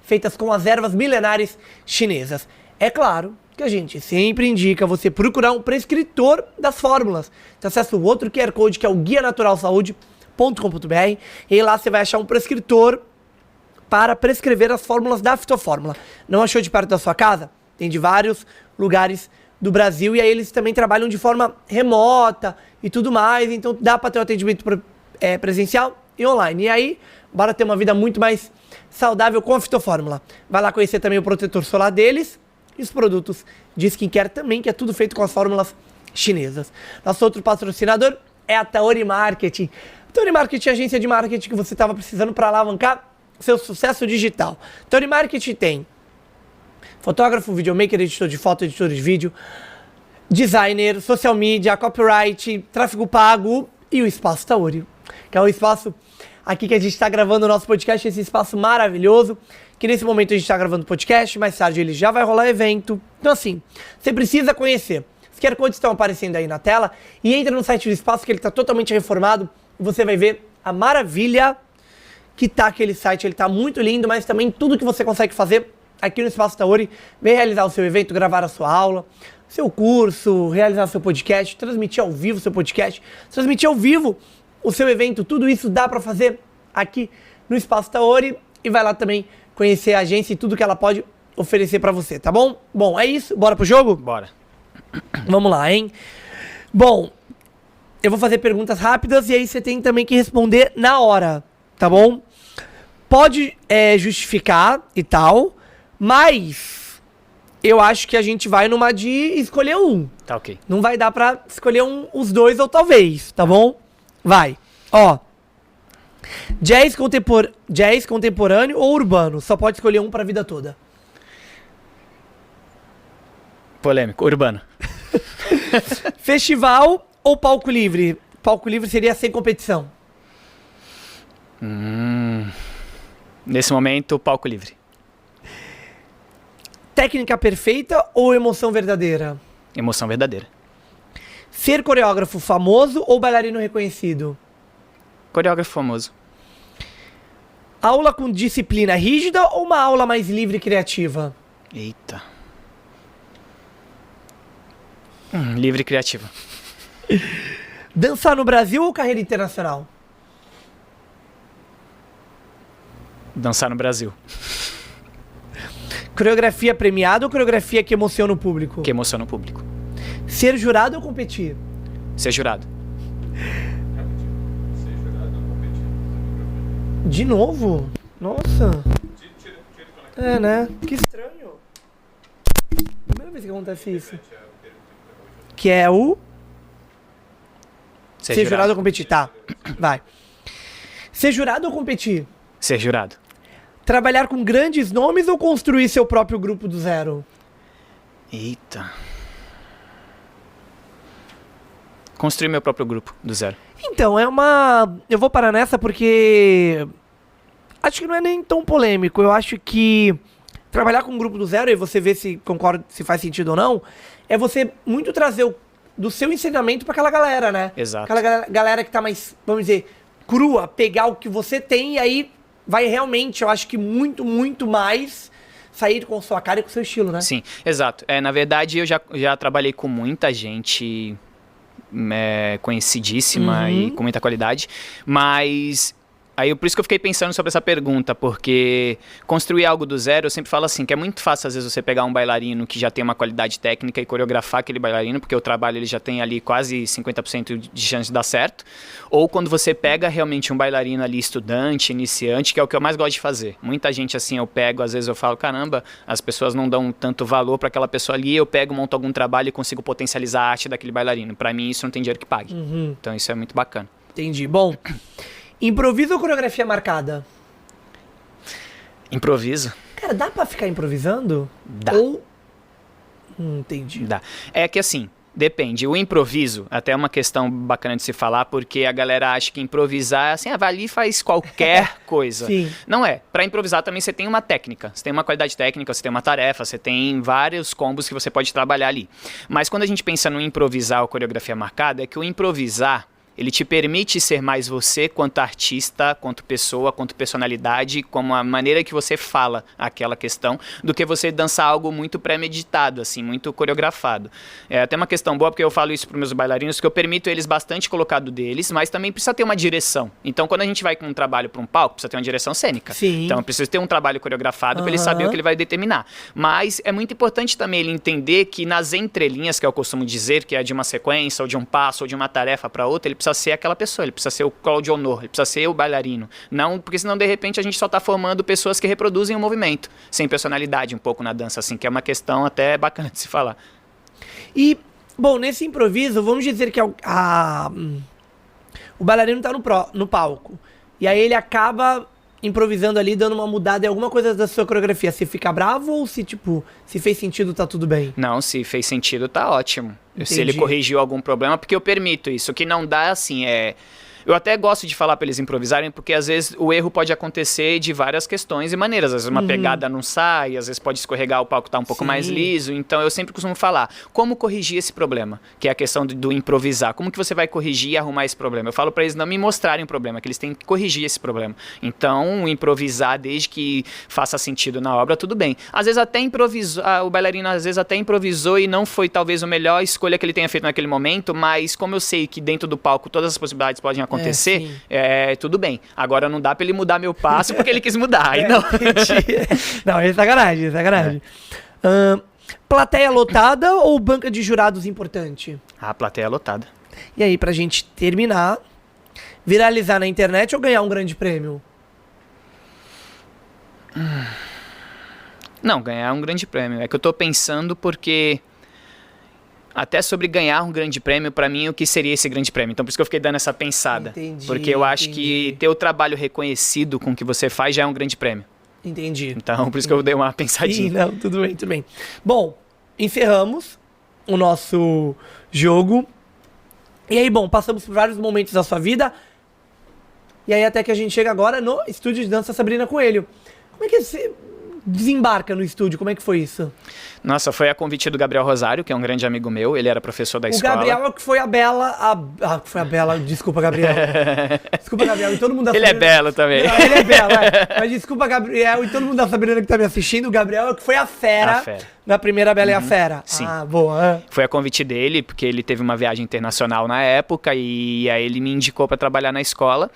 Speaker 1: feitas com as ervas milenares chinesas. É claro que a gente sempre indica você procurar um prescritor das fórmulas. Então acessa o outro QR Code que é o guianaturalsaude.com.br e lá você vai achar um prescritor para prescrever as fórmulas da Fitofórmula. Não achou de perto da sua casa? Tem de vários lugares do Brasil e aí eles também trabalham de forma remota e tudo mais, então dá para ter um atendimento presencial e online. E aí, bora ter uma vida muito mais saudável com a Fitofórmula. Vai lá conhecer também o protetor solar deles e os produtos de skincare também, que é tudo feito com as fórmulas chinesas. Nosso outro patrocinador é a Taori Marketing. A Taori Marketing é a agência de marketing que você estava precisando para alavancar seu sucesso digital. Taori Marketing tem fotógrafo, videomaker, editor de foto, editor de vídeo, designer, social media, copyright, tráfego pago e o Espaço Taori, que é o espaço aqui que a gente está gravando o nosso podcast, esse espaço maravilhoso, que nesse momento a gente está gravando o podcast, mais tarde ele já vai rolar evento. Então assim, você precisa conhecer. Os QR Codes estão aparecendo aí na tela e entra no site do espaço que ele está totalmente reformado e você vai ver a maravilha que tá aquele site. Ele tá muito lindo, mas também tudo que você consegue fazer aqui no Espaço Taori, vem realizar o seu evento, gravar a sua aula, seu curso, realizar seu podcast, transmitir ao vivo seu podcast, transmitir ao vivo o seu evento, tudo isso dá para fazer aqui no Espaço Taori e vai lá também conhecer a agência e tudo que ela pode oferecer para você, tá bom? Bom, é isso, bora pro jogo?
Speaker 2: Bora.
Speaker 1: Vamos lá, hein? Bom, eu vou fazer perguntas rápidas e aí você tem também que responder na hora, tá bom? Pode justificar e tal, mas eu acho que a gente vai numa de escolher um.
Speaker 2: Tá ok.
Speaker 1: Não vai dar pra escolher os dois ou talvez, tá bom? Vai. Ó, Jazz contemporâneo ou urbano? Só pode escolher um pra vida toda.
Speaker 2: Polêmico. Urbano.
Speaker 1: Festival ou palco livre? Palco livre seria sem competição.
Speaker 2: Nesse momento, palco livre.
Speaker 1: Técnica perfeita ou emoção verdadeira?
Speaker 2: Emoção verdadeira.
Speaker 1: Ser coreógrafo famoso ou bailarino reconhecido?
Speaker 2: Coreógrafo famoso.
Speaker 1: Aula com disciplina rígida ou uma aula mais livre e criativa?
Speaker 2: Eita. Livre e criativa.
Speaker 1: Dançar no Brasil ou carreira internacional?
Speaker 2: Dançar no Brasil.
Speaker 1: Coreografia premiada ou coreografia que emociona o público?
Speaker 2: Que emociona o público.
Speaker 1: Ser jurado ou competir?
Speaker 2: Ser jurado.
Speaker 1: De novo? Nossa. É, né? Que estranho. Primeira vez que acontece isso. Que é o... Ser jurado ou competir. Tá, vai. Ser jurado ou competir?
Speaker 2: Ser jurado.
Speaker 1: Trabalhar com grandes nomes ou construir seu próprio grupo do zero?
Speaker 2: Eita. Construir meu próprio grupo do zero.
Speaker 1: Então, é uma... Eu vou parar nessa porque... Acho que não é nem tão polêmico. Eu acho que trabalhar com um grupo do zero, e você vê se concorda, se faz sentido ou não, é você muito trazer do seu ensinamento pra aquela galera, né?
Speaker 2: Exato.
Speaker 1: Aquela galera que tá mais, vamos dizer, crua, pegar o que você tem e aí vai realmente, eu acho que muito mais sair com sua cara e com seu estilo, né?
Speaker 2: Sim, exato. Na verdade, eu já trabalhei com muita gente conhecidíssima e com muita qualidade, mas... Aí, por isso que eu fiquei pensando sobre essa pergunta, porque construir algo do zero, eu sempre falo assim, que é muito fácil às vezes você pegar um bailarino que já tem uma qualidade técnica e coreografar aquele bailarino, porque o trabalho ele já tem ali quase 50% de chance de dar certo, ou quando você pega realmente um bailarino ali estudante, iniciante, que é o que eu mais gosto de fazer. Muita gente assim, eu pego, às vezes eu falo, caramba, as pessoas não dão tanto valor para aquela pessoa ali, eu pego, monto algum trabalho e consigo potencializar a arte daquele bailarino. Para mim isso não tem dinheiro que pague. Então isso é muito bacana.
Speaker 1: Entendi. Bom... Improviso ou coreografia marcada?
Speaker 2: Improviso.
Speaker 1: Cara, dá pra ficar improvisando?
Speaker 2: Dá.
Speaker 1: Ou... entendi.
Speaker 2: Dá. É que assim, depende. O improviso, até é uma questão bacana de se falar, porque a galera acha que improvisar, assim, vai ali e faz qualquer coisa.
Speaker 1: Sim.
Speaker 2: Não é. Pra improvisar também você tem uma técnica, você tem uma qualidade técnica, você tem uma tarefa, você tem vários combos que você pode trabalhar ali. Mas quando a gente pensa no improvisar ou coreografia marcada, é que o improvisar... ele te permite ser mais você quanto artista, quanto pessoa, quanto personalidade, como a maneira que você fala aquela questão, do que você dançar algo muito pré-meditado, assim, muito coreografado. É até uma questão boa, porque eu falo isso para os meus bailarinos, que eu permito eles bastante colocado deles, mas também precisa ter uma direção. Então, quando a gente vai com um trabalho para um palco, precisa ter uma direção cênica.
Speaker 1: Sim.
Speaker 2: Então, precisa ter um trabalho coreografado para ele saber o que ele vai determinar. Mas é muito importante também ele entender que nas entrelinhas, que eu costumo dizer, que é de uma sequência, ou de um passo, ou de uma tarefa para outra, ele precisa ser aquela pessoa, ele precisa ser o Claudio Honor, ele precisa ser o bailarino. Não, porque senão, de repente, a gente só está formando pessoas que reproduzem o movimento, sem personalidade um pouco na dança, assim, que é uma questão até bacana de se falar.
Speaker 1: E, bom, nesse improviso, vamos dizer que o bailarino tá no palco. E aí ele acaba improvisando ali, dando uma mudada em alguma coisa da sua coreografia. Se fica bravo ou se, tipo, se fez sentido, tá tudo bem?
Speaker 2: Não, se fez sentido, tá ótimo.
Speaker 1: Entendi.
Speaker 2: Se ele corrigiu algum problema, porque eu permito isso. O que não dá, assim, eu até gosto de falar para eles improvisarem, porque às vezes o erro pode acontecer de várias questões e maneiras. Às vezes uma pegada não sai, às vezes pode escorregar, o palco tá um pouco mais liso. Então eu sempre costumo falar, como corrigir esse problema? Que é a questão do improvisar. Como que você vai corrigir e arrumar esse problema? Eu falo para eles não me mostrarem o problema, que eles têm que corrigir esse problema. Então, improvisar desde que faça sentido na obra, tudo bem. Às vezes até improvisou, o bailarino às vezes até improvisou e não foi talvez a melhor escolha que ele tenha feito naquele momento, mas como eu sei que dentro do palco todas as possibilidades podem acontecer, tudo bem. Agora não dá pra ele mudar meu passo porque ele quis mudar. Aí não.
Speaker 1: Não, é sacanagem, é sacanagem. Plateia lotada ou banca de jurados importante?
Speaker 2: A plateia lotada.
Speaker 1: E aí, pra gente terminar, viralizar na internet ou ganhar um grande prêmio?
Speaker 2: Não, ganhar um grande prêmio. É que eu tô pensando porque até sobre ganhar um grande prêmio, pra mim, o que seria esse grande prêmio. Então, por isso que eu fiquei dando essa pensada.
Speaker 1: Entendi,
Speaker 2: porque eu acho que ter o trabalho reconhecido com o que você faz já é um grande prêmio.
Speaker 1: Entendi.
Speaker 2: Então, por isso que eu dei uma pensadinha.
Speaker 1: Sim, não, tudo bem, tudo bem. Bom, encerramos o nosso jogo. E aí, bom, passamos por vários momentos da sua vida. E aí até que a gente chega agora no estúdio de dança Sabrina Coelho. Como é que você desembarca no estúdio? Como é que foi isso?
Speaker 2: Nossa, foi a convite do Gabriel Rosário, que é um grande amigo meu. Ele era professor da escola.
Speaker 1: O Gabriel é o que foi a Bela... foi a Bela... Desculpa, Gabriel. Desculpa, Gabriel. E todo mundo da
Speaker 2: Ele
Speaker 1: Sabrina...
Speaker 2: é belo também.
Speaker 1: Não, ele é belo, é. Mas desculpa, Gabriel. E todo mundo da Sabrina que tá me assistindo. O Gabriel é o que foi a fera. Na primeira Bela e a Fera.
Speaker 2: Sim.
Speaker 1: Ah, boa.
Speaker 2: Foi a convite dele, porque ele teve uma viagem internacional na época. E aí ele me indicou para trabalhar na escola.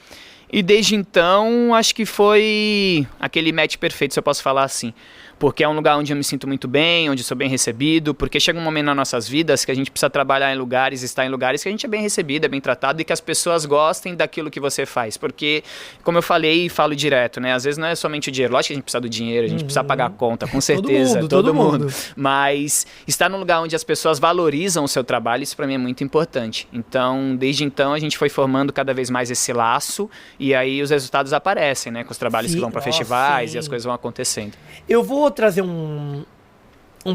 Speaker 2: E desde então, acho que foi aquele match perfeito, se eu posso falar assim. Porque é um lugar onde eu me sinto muito bem, onde sou bem recebido, porque chega um momento nas nossas vidas que a gente precisa trabalhar em lugares, estar em lugares que a gente é bem recebido, é bem tratado e que as pessoas gostem daquilo que você faz. Porque, como eu falei e falo direto, né? Às vezes não é somente o dinheiro. Lógico que a gente precisa do dinheiro, a gente precisa pagar a conta, com certeza.
Speaker 1: Todo mundo.
Speaker 2: Mas estar num lugar onde as pessoas valorizam o seu trabalho, isso pra mim é muito importante. Então, desde então, a gente foi formando cada vez mais esse laço e aí os resultados aparecem, né? Com os trabalhos que vão pra festivais e as coisas vão acontecendo.
Speaker 1: Eu vou trazer um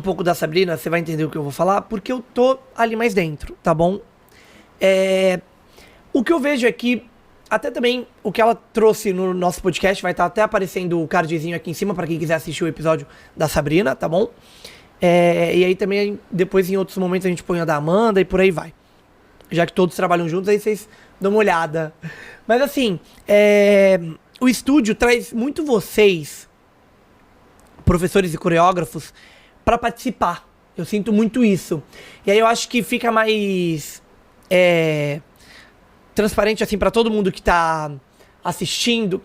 Speaker 1: pouco da Sabrina, você vai entender o que eu vou falar, porque eu tô ali mais dentro, tá bom? O que eu vejo é que, até também, o que ela trouxe no nosso podcast, vai estar até aparecendo o cardzinho aqui em cima, pra quem quiser assistir o episódio da Sabrina, tá bom? E aí também, depois em outros momentos, a gente põe a da Amanda e por aí vai. Já que todos trabalham juntos, aí vocês dão uma olhada. Mas assim, o estúdio traz muito vocês, professores e coreógrafos, para participar. Eu sinto muito isso. E aí eu acho que fica mais transparente assim para todo mundo que tá assistindo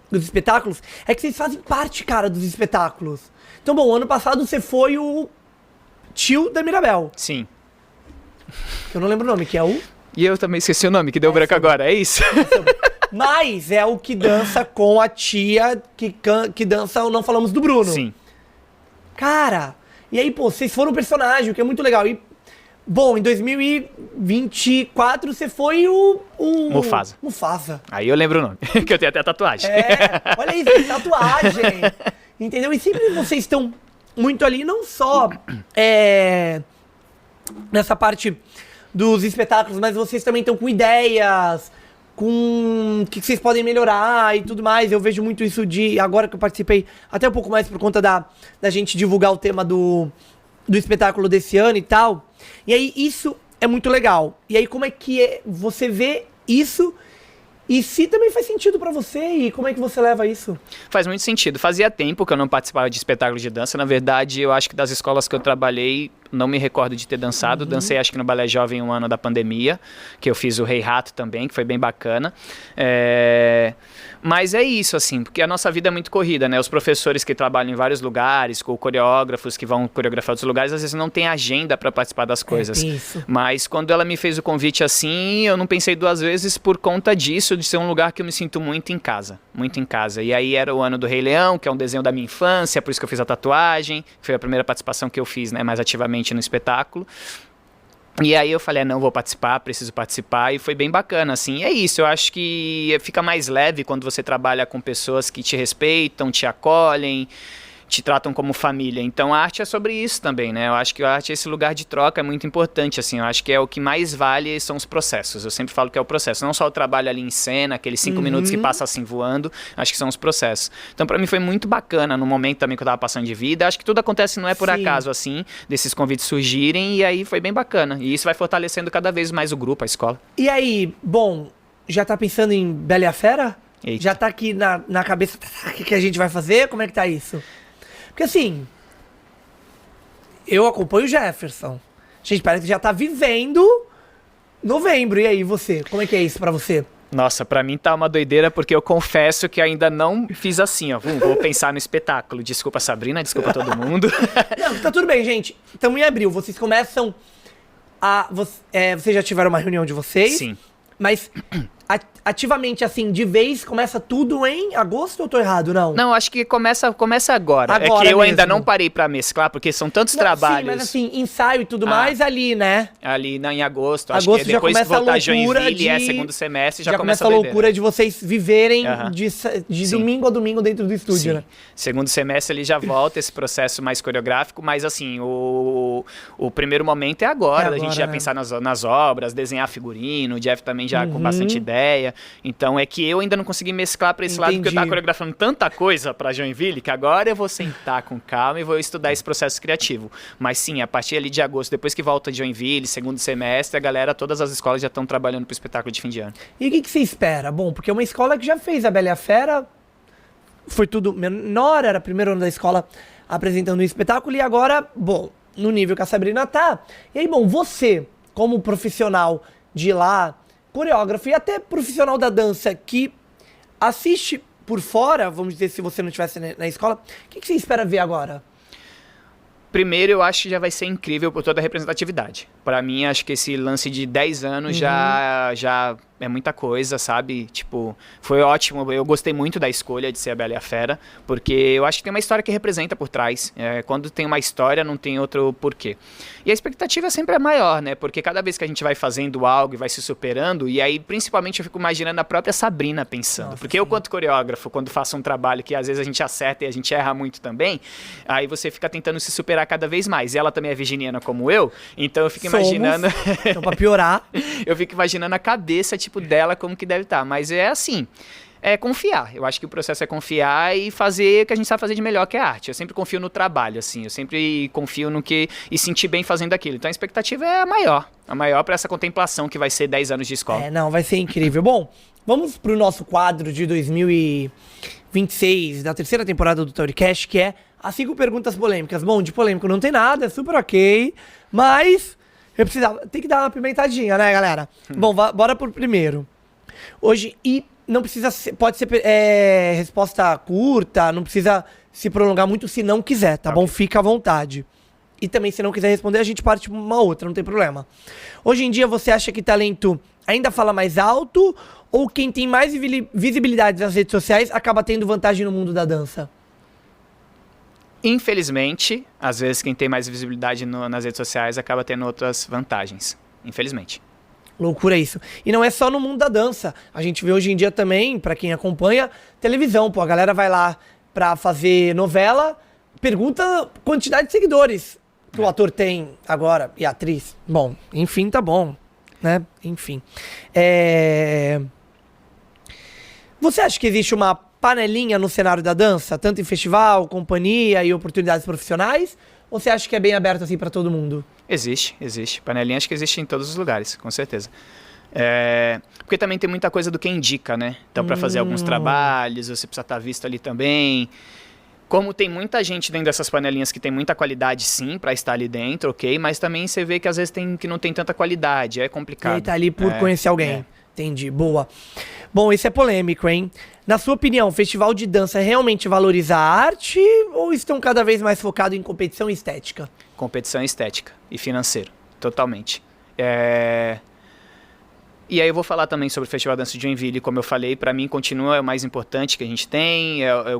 Speaker 1: os espetáculos, é que vocês fazem parte, cara, dos espetáculos. Então, bom, ano passado você foi o tio da Mirabel.
Speaker 2: Sim.
Speaker 1: Eu não lembro o nome, que é o...
Speaker 2: E eu também esqueci o nome, que deu branco agora, é isso?
Speaker 1: Mas é o que dança com a tia que dança o Não Falamos do Bruno.
Speaker 2: Sim.
Speaker 1: Cara, e aí, pô, vocês foram um personagem, o que é muito legal. E, bom, em 2024 você foi o
Speaker 2: Mufasa.
Speaker 1: Mufasa.
Speaker 2: Aí eu lembro o nome, que eu tenho até tatuagem.
Speaker 1: Olha isso, tatuagem. Entendeu? E sempre vocês estão muito ali, não só nessa parte dos espetáculos, mas vocês também estão com ideias, com o que vocês podem melhorar e tudo mais. Eu vejo muito isso agora que eu participei, até um pouco mais por conta da gente divulgar o tema do espetáculo desse ano e tal. E aí isso é muito legal. E aí como é que você vê isso e se também faz sentido pra você e como é que você leva isso?
Speaker 2: Faz muito sentido. Fazia tempo que eu não participava de espetáculo de dança. Na verdade, eu acho que das escolas que eu trabalhei, não me recordo de ter dançado. Dancei acho que no Balé Jovem um ano da pandemia, que eu fiz o Rei Rato também, que foi bem bacana. Mas é isso, assim, porque a nossa vida é muito corrida, né? Os professores que trabalham em vários lugares, com coreógrafos que vão coreografar outros lugares, às vezes não tem agenda para participar das coisas.
Speaker 1: Isso.
Speaker 2: Mas quando ela me fez o convite assim, eu não pensei duas vezes por conta disso, de ser um lugar que eu me sinto muito em casa. Muito em casa. E aí era o ano do Rei Leão, que é um desenho da minha infância, por isso que eu fiz a tatuagem. Foi a primeira participação que eu fiz, né, mais ativamente no espetáculo. E aí eu falei, não, vou participar, preciso participar, e foi bem bacana, assim. E é isso, eu acho que fica mais leve quando você trabalha com pessoas que te respeitam, te acolhem, te tratam como família. Então a arte é sobre isso também, né? Eu acho que a arte, esse lugar de troca é muito importante, assim. Eu acho que é o que mais vale são os processos. Eu sempre falo que é o processo. Não só o trabalho ali em cena, aqueles 5 minutos que passa assim voando. Acho que são os processos. Então pra mim foi muito bacana no momento também que eu tava passando de vida. Acho que tudo acontece, não é por acaso, assim, desses convites surgirem. E aí foi bem bacana. E isso vai fortalecendo cada vez mais o grupo, a escola.
Speaker 1: E aí, bom, já tá pensando em Bela e a Fera?
Speaker 2: Eita.
Speaker 1: Já tá aqui na cabeça o que a gente vai fazer? Como é que tá isso? Porque assim, eu acompanho o Jefferson. Gente, parece que já tá vivendo novembro. E aí, você? Como é que é isso pra você?
Speaker 2: Nossa, pra mim tá uma doideira, porque eu confesso que ainda não fiz assim, ó. Vou pensar no espetáculo. Desculpa, Sabrina, desculpa todo mundo.
Speaker 1: Não, tá tudo bem, gente. Estamos em abril. Vocês começam a... vocês já tiveram uma reunião de vocês?
Speaker 2: Sim.
Speaker 1: Mas ativamente, assim, de vez, começa tudo em agosto ou eu tô errado, não?
Speaker 2: Não, acho que começa agora. É que
Speaker 1: Agora
Speaker 2: eu ainda
Speaker 1: mesmo.
Speaker 2: não parei pra mesclar, porque são tantos
Speaker 1: Não,
Speaker 2: trabalhos.
Speaker 1: Sim, mas assim, ensaio e tudo mais ali, né?
Speaker 2: Ali em agosto.
Speaker 1: Agosto
Speaker 2: Acho que
Speaker 1: já
Speaker 2: depois que
Speaker 1: começa a
Speaker 2: voltar
Speaker 1: loucura
Speaker 2: Joinville,
Speaker 1: de...
Speaker 2: segundo semestre, já
Speaker 1: começa a
Speaker 2: doideira.
Speaker 1: loucura de vocês viverem
Speaker 2: Aham.
Speaker 1: de
Speaker 2: Sim.
Speaker 1: domingo a domingo dentro do estúdio,
Speaker 2: Sim.
Speaker 1: né?
Speaker 2: Segundo semestre ele já volta esse processo mais coreográfico, mas assim, o primeiro momento é agora, da gente já
Speaker 1: né?
Speaker 2: pensar nas obras, desenhar figurino, o Jeff também já com bastante ideia. Então é que eu ainda não consegui mesclar pra esse lado, porque eu tava coreografando tanta coisa pra Joinville, que agora eu vou sentar com calma e vou estudar esse processo criativo. Mas sim, a partir ali de agosto, depois que volta de Joinville, segundo semestre, a galera, todas as escolas já estão trabalhando pro espetáculo de fim de ano.
Speaker 1: E o que você espera? Bom, porque é uma escola que já fez a Bela e a Fera, foi tudo menor, era primeiro ano da escola apresentando o espetáculo, e agora, bom, no nível que a Sabrina tá. E aí, bom, você, como profissional de lá, coreógrafo e até profissional da dança que assiste por fora, vamos dizer, se você não estivesse na escola, o que você espera ver agora?
Speaker 2: Primeiro, eu acho que já vai ser incrível por toda a representatividade. Para mim, acho que esse lance de 10 anos já é muita coisa, sabe? Tipo, foi ótimo. Eu gostei muito da escolha de ser a Bela e a Fera, porque eu acho que tem uma história que representa por trás. Quando tem uma história, não tem outro porquê. E a expectativa sempre é maior, né? Porque cada vez que a gente vai fazendo algo e vai se superando, e aí, principalmente, eu fico imaginando a própria Sabrina pensando.
Speaker 1: Nossa,
Speaker 2: porque eu, quanto coreógrafo, quando faço um trabalho que às vezes a gente acerta e a gente erra muito também, aí você fica tentando se superar cada vez mais. E ela também é virginiana como eu, então eu fico imaginando...
Speaker 1: Então, pra piorar...
Speaker 2: eu fico imaginando a cabeça, tipo, dela, como que deve estar. Mas é assim, é confiar. Eu acho que o processo é confiar e fazer o que a gente sabe fazer de melhor, que é a arte. Eu sempre confio no trabalho, assim. Eu sempre confio no que... e sentir bem fazendo aquilo. Então a expectativa é a maior. A maior para essa contemplação que vai ser 10 anos de escola.
Speaker 1: Não, vai ser incrível. Bom, vamos pro nosso quadro de 2026, da terceira temporada do Tauricast, que é as 5 perguntas polêmicas. Bom, de polêmico não tem nada, é super ok, mas eu precisava... tem que dar uma pimentadinha, né, galera? Bom, bora pro primeiro. Hoje, e não precisa ser, pode ser resposta curta, não precisa se prolongar muito se não quiser, tá bom? Fica à vontade. E também, se não quiser responder, a gente parte pra uma outra, não tem problema. Hoje em dia, você acha que talento ainda fala mais alto ou quem tem mais visibilidade nas redes sociais acaba tendo vantagem no mundo da dança?
Speaker 2: Infelizmente, às vezes quem tem mais visibilidade nas redes sociais acaba tendo outras vantagens. Infelizmente.
Speaker 1: Loucura isso. E não é só no mundo da dança. A gente vê hoje em dia também, pra quem acompanha, televisão. Pô, a galera vai lá pra fazer novela, pergunta quantidade de seguidores que o ator tem agora e a atriz. Bom, enfim, tá bom, né? Enfim. Você acha que existe uma panelinha no cenário da dança, tanto em festival, companhia e oportunidades profissionais? Ou você acha que é bem aberto assim pra todo mundo?
Speaker 2: Existe. Panelinha acho que existe em todos os lugares, com certeza. Porque também tem muita coisa do que indica, né? Então, para fazer alguns trabalhos, você precisa estar visto ali também. Como tem muita gente dentro dessas panelinhas que tem muita qualidade, sim, para estar ali dentro, ok? Mas também você vê que às vezes que não tem tanta qualidade, é complicado.
Speaker 1: Ele tá ali por conhecer alguém. Entendi, boa. Bom, esse é polêmico, hein? Na sua opinião, o festival de dança realmente valoriza a arte ou estão cada vez mais focados em competição e estética?
Speaker 2: Competição estética e financeiro, totalmente. E aí eu vou falar também sobre o Festival Dança de Joinville, como eu falei, para mim continua o mais importante que a gente tem, eu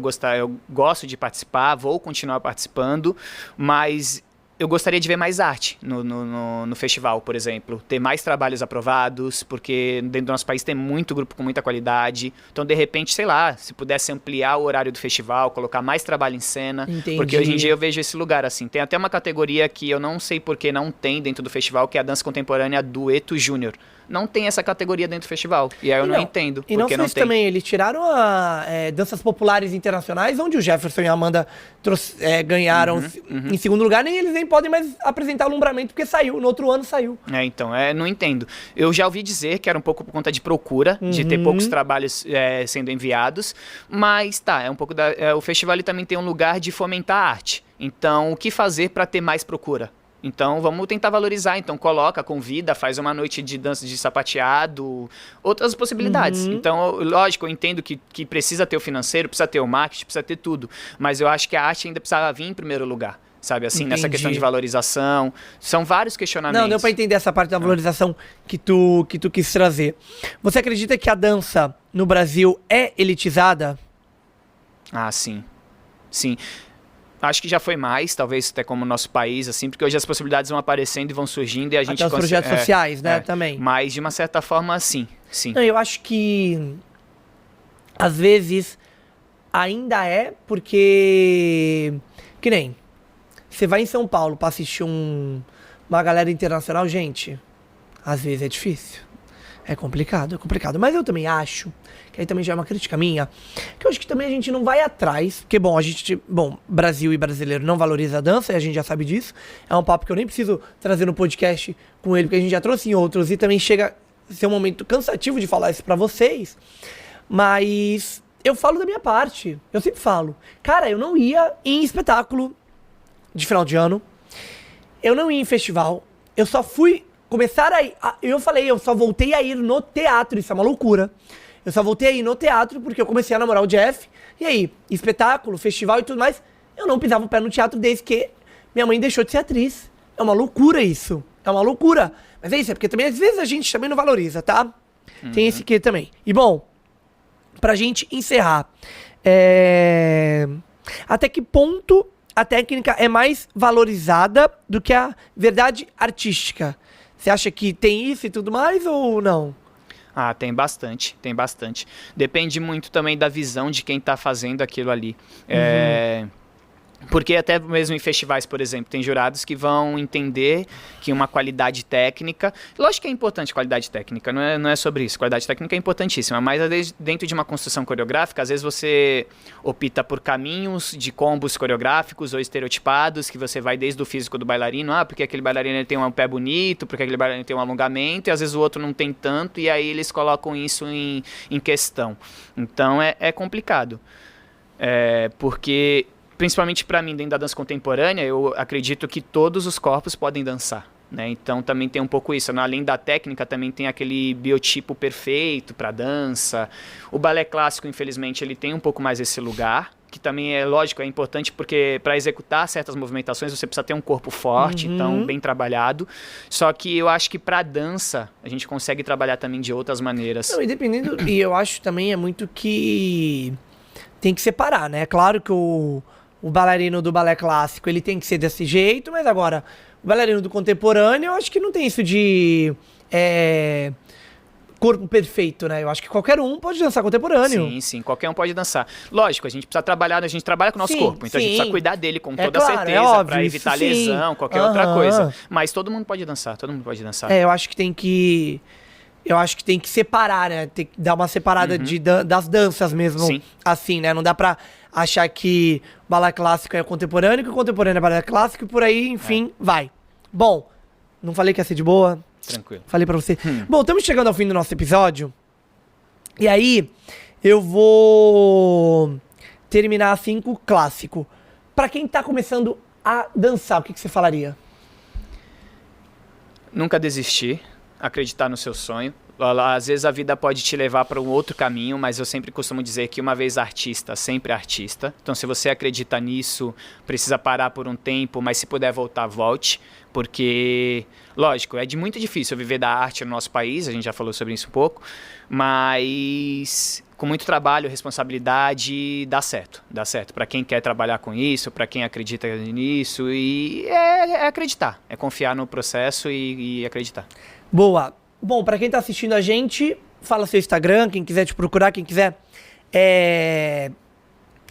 Speaker 2: gosto de participar, vou continuar participando, mas eu gostaria de ver mais arte no festival, por exemplo. Ter mais trabalhos aprovados, porque dentro do nosso país tem muito grupo com muita qualidade. Então, de repente, sei lá, se pudesse ampliar o horário do festival, colocar mais trabalho em cena.
Speaker 1: Entendi.
Speaker 2: Porque hoje em dia eu vejo esse lugar assim. Tem até uma categoria que eu não sei por que não tem dentro do festival, que é a dança contemporânea dueto júnior. Não tem essa categoria dentro do festival. E aí eu não entendo.
Speaker 1: E não só isso também, eles tiraram danças populares internacionais, onde o Jefferson e a Amanda ganharam em segundo lugar, nem eles nem podem mais apresentar alumbramento, porque saiu, no outro ano saiu.
Speaker 2: Então, não entendo. Eu já ouvi dizer que era um pouco por conta de procura, de ter poucos trabalhos sendo enviados, mas tá, o festival ele também tem um lugar de fomentar a arte. Então, o que fazer para ter mais procura? Então, vamos tentar valorizar. Então, convida, faz uma noite de dança de sapateado, outras possibilidades. Então, lógico, eu entendo que precisa ter o financeiro, precisa ter o marketing, precisa ter tudo. Mas eu acho que a arte ainda precisava vir em primeiro lugar, sabe? Assim,
Speaker 1: Entendi.
Speaker 2: nessa questão de valorização. São vários questionamentos.
Speaker 1: Não, deu pra entender essa parte da valorização que tu quis trazer. Você acredita que a dança no Brasil é elitizada?
Speaker 2: Ah, sim. Sim. Acho que já foi mais, talvez até como o nosso país, assim, porque hoje as possibilidades vão aparecendo e vão surgindo e a gente...
Speaker 1: Até os projetos sociais, né, também.
Speaker 2: Mas, de uma certa forma, sim.
Speaker 1: Não, eu acho que, às vezes, ainda é porque... Que nem, você vai em São Paulo pra assistir uma galera internacional, gente, às vezes é difícil. É complicado. Mas eu também acho, que aí também já é uma crítica minha, que eu acho que também a gente não vai atrás, porque, Brasil e brasileiro não valoriza a dança, e a gente já sabe disso. É um papo que eu nem preciso trazer no podcast com ele, porque a gente já trouxe em outros, e também chega a ser um momento cansativo de falar isso pra vocês. Mas eu falo da minha parte, eu sempre falo. Cara, eu não ia em espetáculo de final de ano, eu não ia em festival, eu só fui começar a ir, eu só voltei a ir no teatro, isso é uma loucura. Eu só voltei a ir no teatro porque eu comecei a namorar o Jeff, e aí, espetáculo, festival e tudo mais, eu não pisava o pé no teatro desde que minha mãe deixou de ser atriz. É uma loucura isso, é uma loucura. Mas é isso, é porque também às vezes a gente também não valoriza, tá? Tem esse quê também. E bom, pra gente encerrar, até que ponto a técnica é mais valorizada do que a verdade artística? Você acha que tem isso e tudo mais ou não?
Speaker 2: Ah, tem bastante. Depende muito também da visão de quem está fazendo aquilo ali. Porque até mesmo em festivais, por exemplo, tem jurados que vão entender que uma qualidade técnica... Lógico que é importante qualidade técnica, não é sobre isso. Qualidade técnica é importantíssima, mas dentro de uma construção coreográfica, às vezes você opta por caminhos de combos coreográficos ou estereotipados, que você vai desde o físico do bailarino, porque aquele bailarino ele tem um pé bonito, porque aquele bailarino tem um alongamento, e às vezes o outro não tem tanto, e aí eles colocam isso em questão. Então é complicado. Porque... Principalmente para mim, dentro da dança contemporânea, eu acredito que todos os corpos podem dançar, né? Então também tem um pouco isso, né? Além da técnica, também tem aquele biotipo perfeito para dança. O balé clássico, infelizmente, ele tem um pouco mais esse lugar, que também é lógico, é importante porque para executar certas movimentações você precisa ter um corpo forte, então bem trabalhado. Só que eu acho que para dança a gente consegue trabalhar também de outras maneiras.
Speaker 1: Não, e eu acho também é muito que tem que separar, né? É claro que o bailarino do balé clássico, ele tem que ser desse jeito, mas agora, o bailarino do contemporâneo, eu acho que não tem isso de corpo perfeito, né? Eu acho que qualquer um pode dançar contemporâneo.
Speaker 2: Sim, qualquer um pode dançar. Lógico, a gente precisa trabalhar, a gente trabalha com o nosso corpo, então a gente precisa cuidar dele com toda certeza, para evitar lesão, qualquer outra coisa. Mas todo mundo pode dançar,
Speaker 1: eu acho que tem que... separar, né? Tem que dar uma separada das danças mesmo.
Speaker 2: Sim.
Speaker 1: Assim, né? Não dá pra achar que balé clássico é contemporâneo, que o contemporâneo é balé clássico e por aí, enfim, vai. Bom, não falei que ia ser de boa?
Speaker 2: Tranquilo.
Speaker 1: Falei pra você. Bom, estamos chegando ao fim do nosso episódio. E aí, eu vou terminar assim com o clássico. Pra quem tá começando a dançar, o que você falaria?
Speaker 2: Nunca desistir. Acreditar no seu sonho. Às vezes a vida pode te levar para um outro caminho, mas eu sempre costumo dizer que uma vez artista, sempre artista. Então se você acredita nisso, precisa parar por um tempo, mas se puder voltar, volte. Porque, lógico, é muito difícil viver da arte no nosso país, a gente já falou sobre isso um pouco, mas com muito trabalho, responsabilidade, dá certo. Dá certo para quem quer trabalhar com isso, para quem acredita nisso, e é acreditar, é confiar no processo e acreditar.
Speaker 1: Boa. Bom, pra quem tá assistindo a gente, fala seu Instagram, quem quiser te procurar, quem quiser,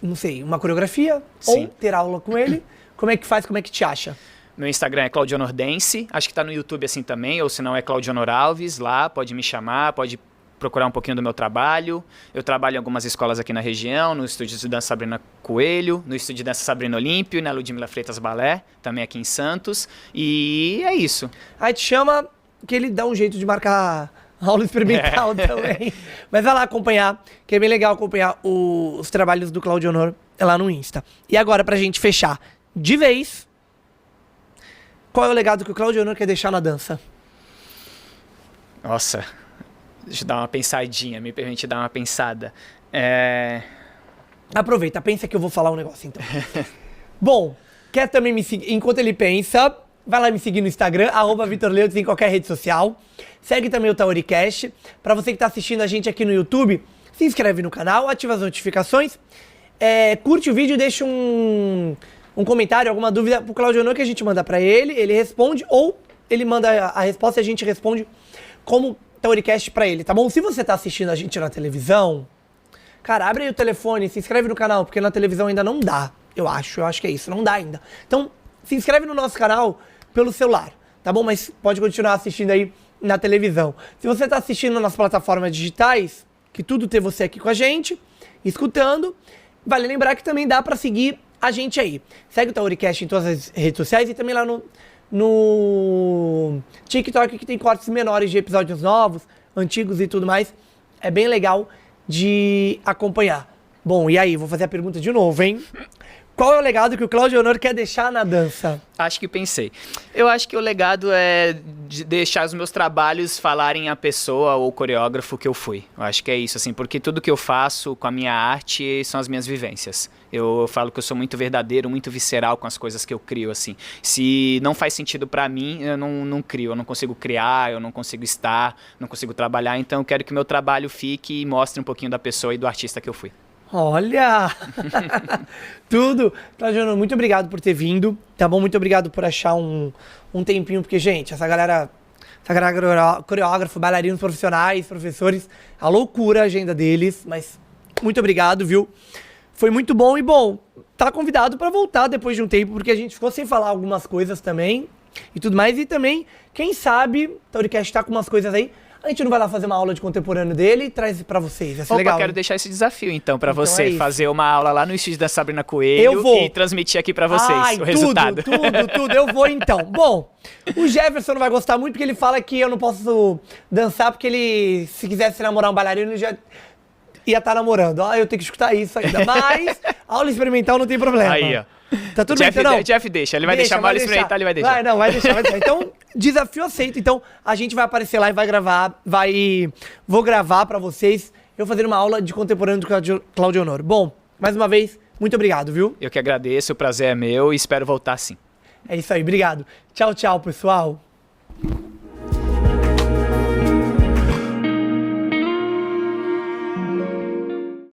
Speaker 1: não sei, uma coreografia,
Speaker 2: Sim.
Speaker 1: ou ter aula com ele, como é que faz, como é que te acha?
Speaker 2: Meu Instagram é claudionordense, acho que tá no YouTube assim também, ou se não é Claudionor Alves, lá, pode me chamar, pode procurar um pouquinho do meu trabalho. Eu trabalho em algumas escolas aqui na região, no estúdio de dança Sabrina Coelho, no estúdio de dança Sabrina Olímpio, na Ludmila Freitas Balé, também aqui em Santos, e é isso.
Speaker 1: Aí te chama... que ele dá um jeito de marcar aula experimental também. Mas vai lá acompanhar, que é bem legal acompanhar os trabalhos do Claudionor lá no Insta. E agora, pra gente fechar de vez, qual é o legado que o Claudionor quer deixar na dança?
Speaker 2: Nossa, deixa eu dar uma pensadinha, me permite dar uma pensada.
Speaker 1: Aproveita, pensa que eu vou falar um negócio então. Bom, quer também me seguir, enquanto ele pensa, vai lá me seguir no Instagram, @VitorLeutz em qualquer rede social. Segue também o Tauricast. Pra você que tá assistindo a gente aqui no YouTube, se inscreve no canal, ativa as notificações, curte o vídeo e deixa um comentário, alguma dúvida pro Claudio Honor que a gente manda pra ele, ele responde, ou ele manda a resposta e a gente responde como Tauricast pra ele, tá bom? Se você tá assistindo a gente na televisão, cara, abre aí o telefone, se inscreve no canal, porque na televisão ainda não dá, eu acho que é isso, não dá ainda. Então, se inscreve no nosso canal pelo celular, tá bom? Mas pode continuar assistindo aí na televisão. Se você tá assistindo nas plataformas digitais, que tudo ter você aqui com a gente, escutando, vale lembrar que também dá pra seguir a gente aí. Segue o Tauricast em todas as redes sociais e também lá no TikTok, que tem cortes menores de episódios novos, antigos e tudo mais. É bem legal de acompanhar. Bom, e aí? Vou fazer a pergunta de novo, hein? Qual é o legado que o Claudio Honor quer deixar na dança?
Speaker 2: Acho que pensei. Eu acho que o legado é de deixar os meus trabalhos falarem a pessoa ou o coreógrafo que eu fui. Eu acho que é isso, assim, porque tudo que eu faço com a minha arte são as minhas vivências. Eu falo que eu sou muito verdadeiro, muito visceral com as coisas que eu crio, assim. Se não faz sentido pra mim, eu não crio, eu não consigo criar, eu não consigo estar, não consigo trabalhar. Então eu quero que o meu trabalho fique e mostre um pouquinho da pessoa e do artista que eu fui.
Speaker 1: Olha! Tudo! Claudio Honor, muito obrigado por ter vindo, tá bom? Muito obrigado por achar um tempinho, porque, gente, essa galera coreógrafo, bailarinos profissionais, professores, a loucura a agenda deles, mas muito obrigado, viu? Foi muito bom e, bom, tá convidado pra voltar depois de um tempo, porque a gente ficou sem falar algumas coisas também e tudo mais, e também, quem sabe, o Tauricast tá com umas coisas aí. A gente não vai lá fazer uma aula de contemporâneo dele e traz pra vocês. Vai ser legal.
Speaker 2: Quero deixar esse desafio, então, pra você. Fazer uma aula lá no estúdio da Sabrina Coelho e transmitir aqui pra vocês o resultado.
Speaker 1: Tudo. Eu vou, então. Bom, o Jefferson não vai gostar muito porque ele fala que eu não posso dançar porque ele, se quisesse namorar um bailarino, ele já ia estar namorando. Eu tenho que escutar isso ainda. Mas, aula experimental não tem problema.
Speaker 2: Aí, ó.
Speaker 1: Tá tudo bem, então não?
Speaker 2: Jeff deixa, ele vai deixar uma aula experimental, ele vai deixar.
Speaker 1: Vai deixar. Então, desafio aceito. Então, a gente vai aparecer lá e vai gravar, vou gravar pra vocês, eu fazendo uma aula de contemporâneo do Claudio Honor. Bom, mais uma vez, muito obrigado, viu?
Speaker 2: Eu que agradeço, o prazer é meu e espero voltar sim.
Speaker 1: É isso aí, obrigado. Tchau, pessoal.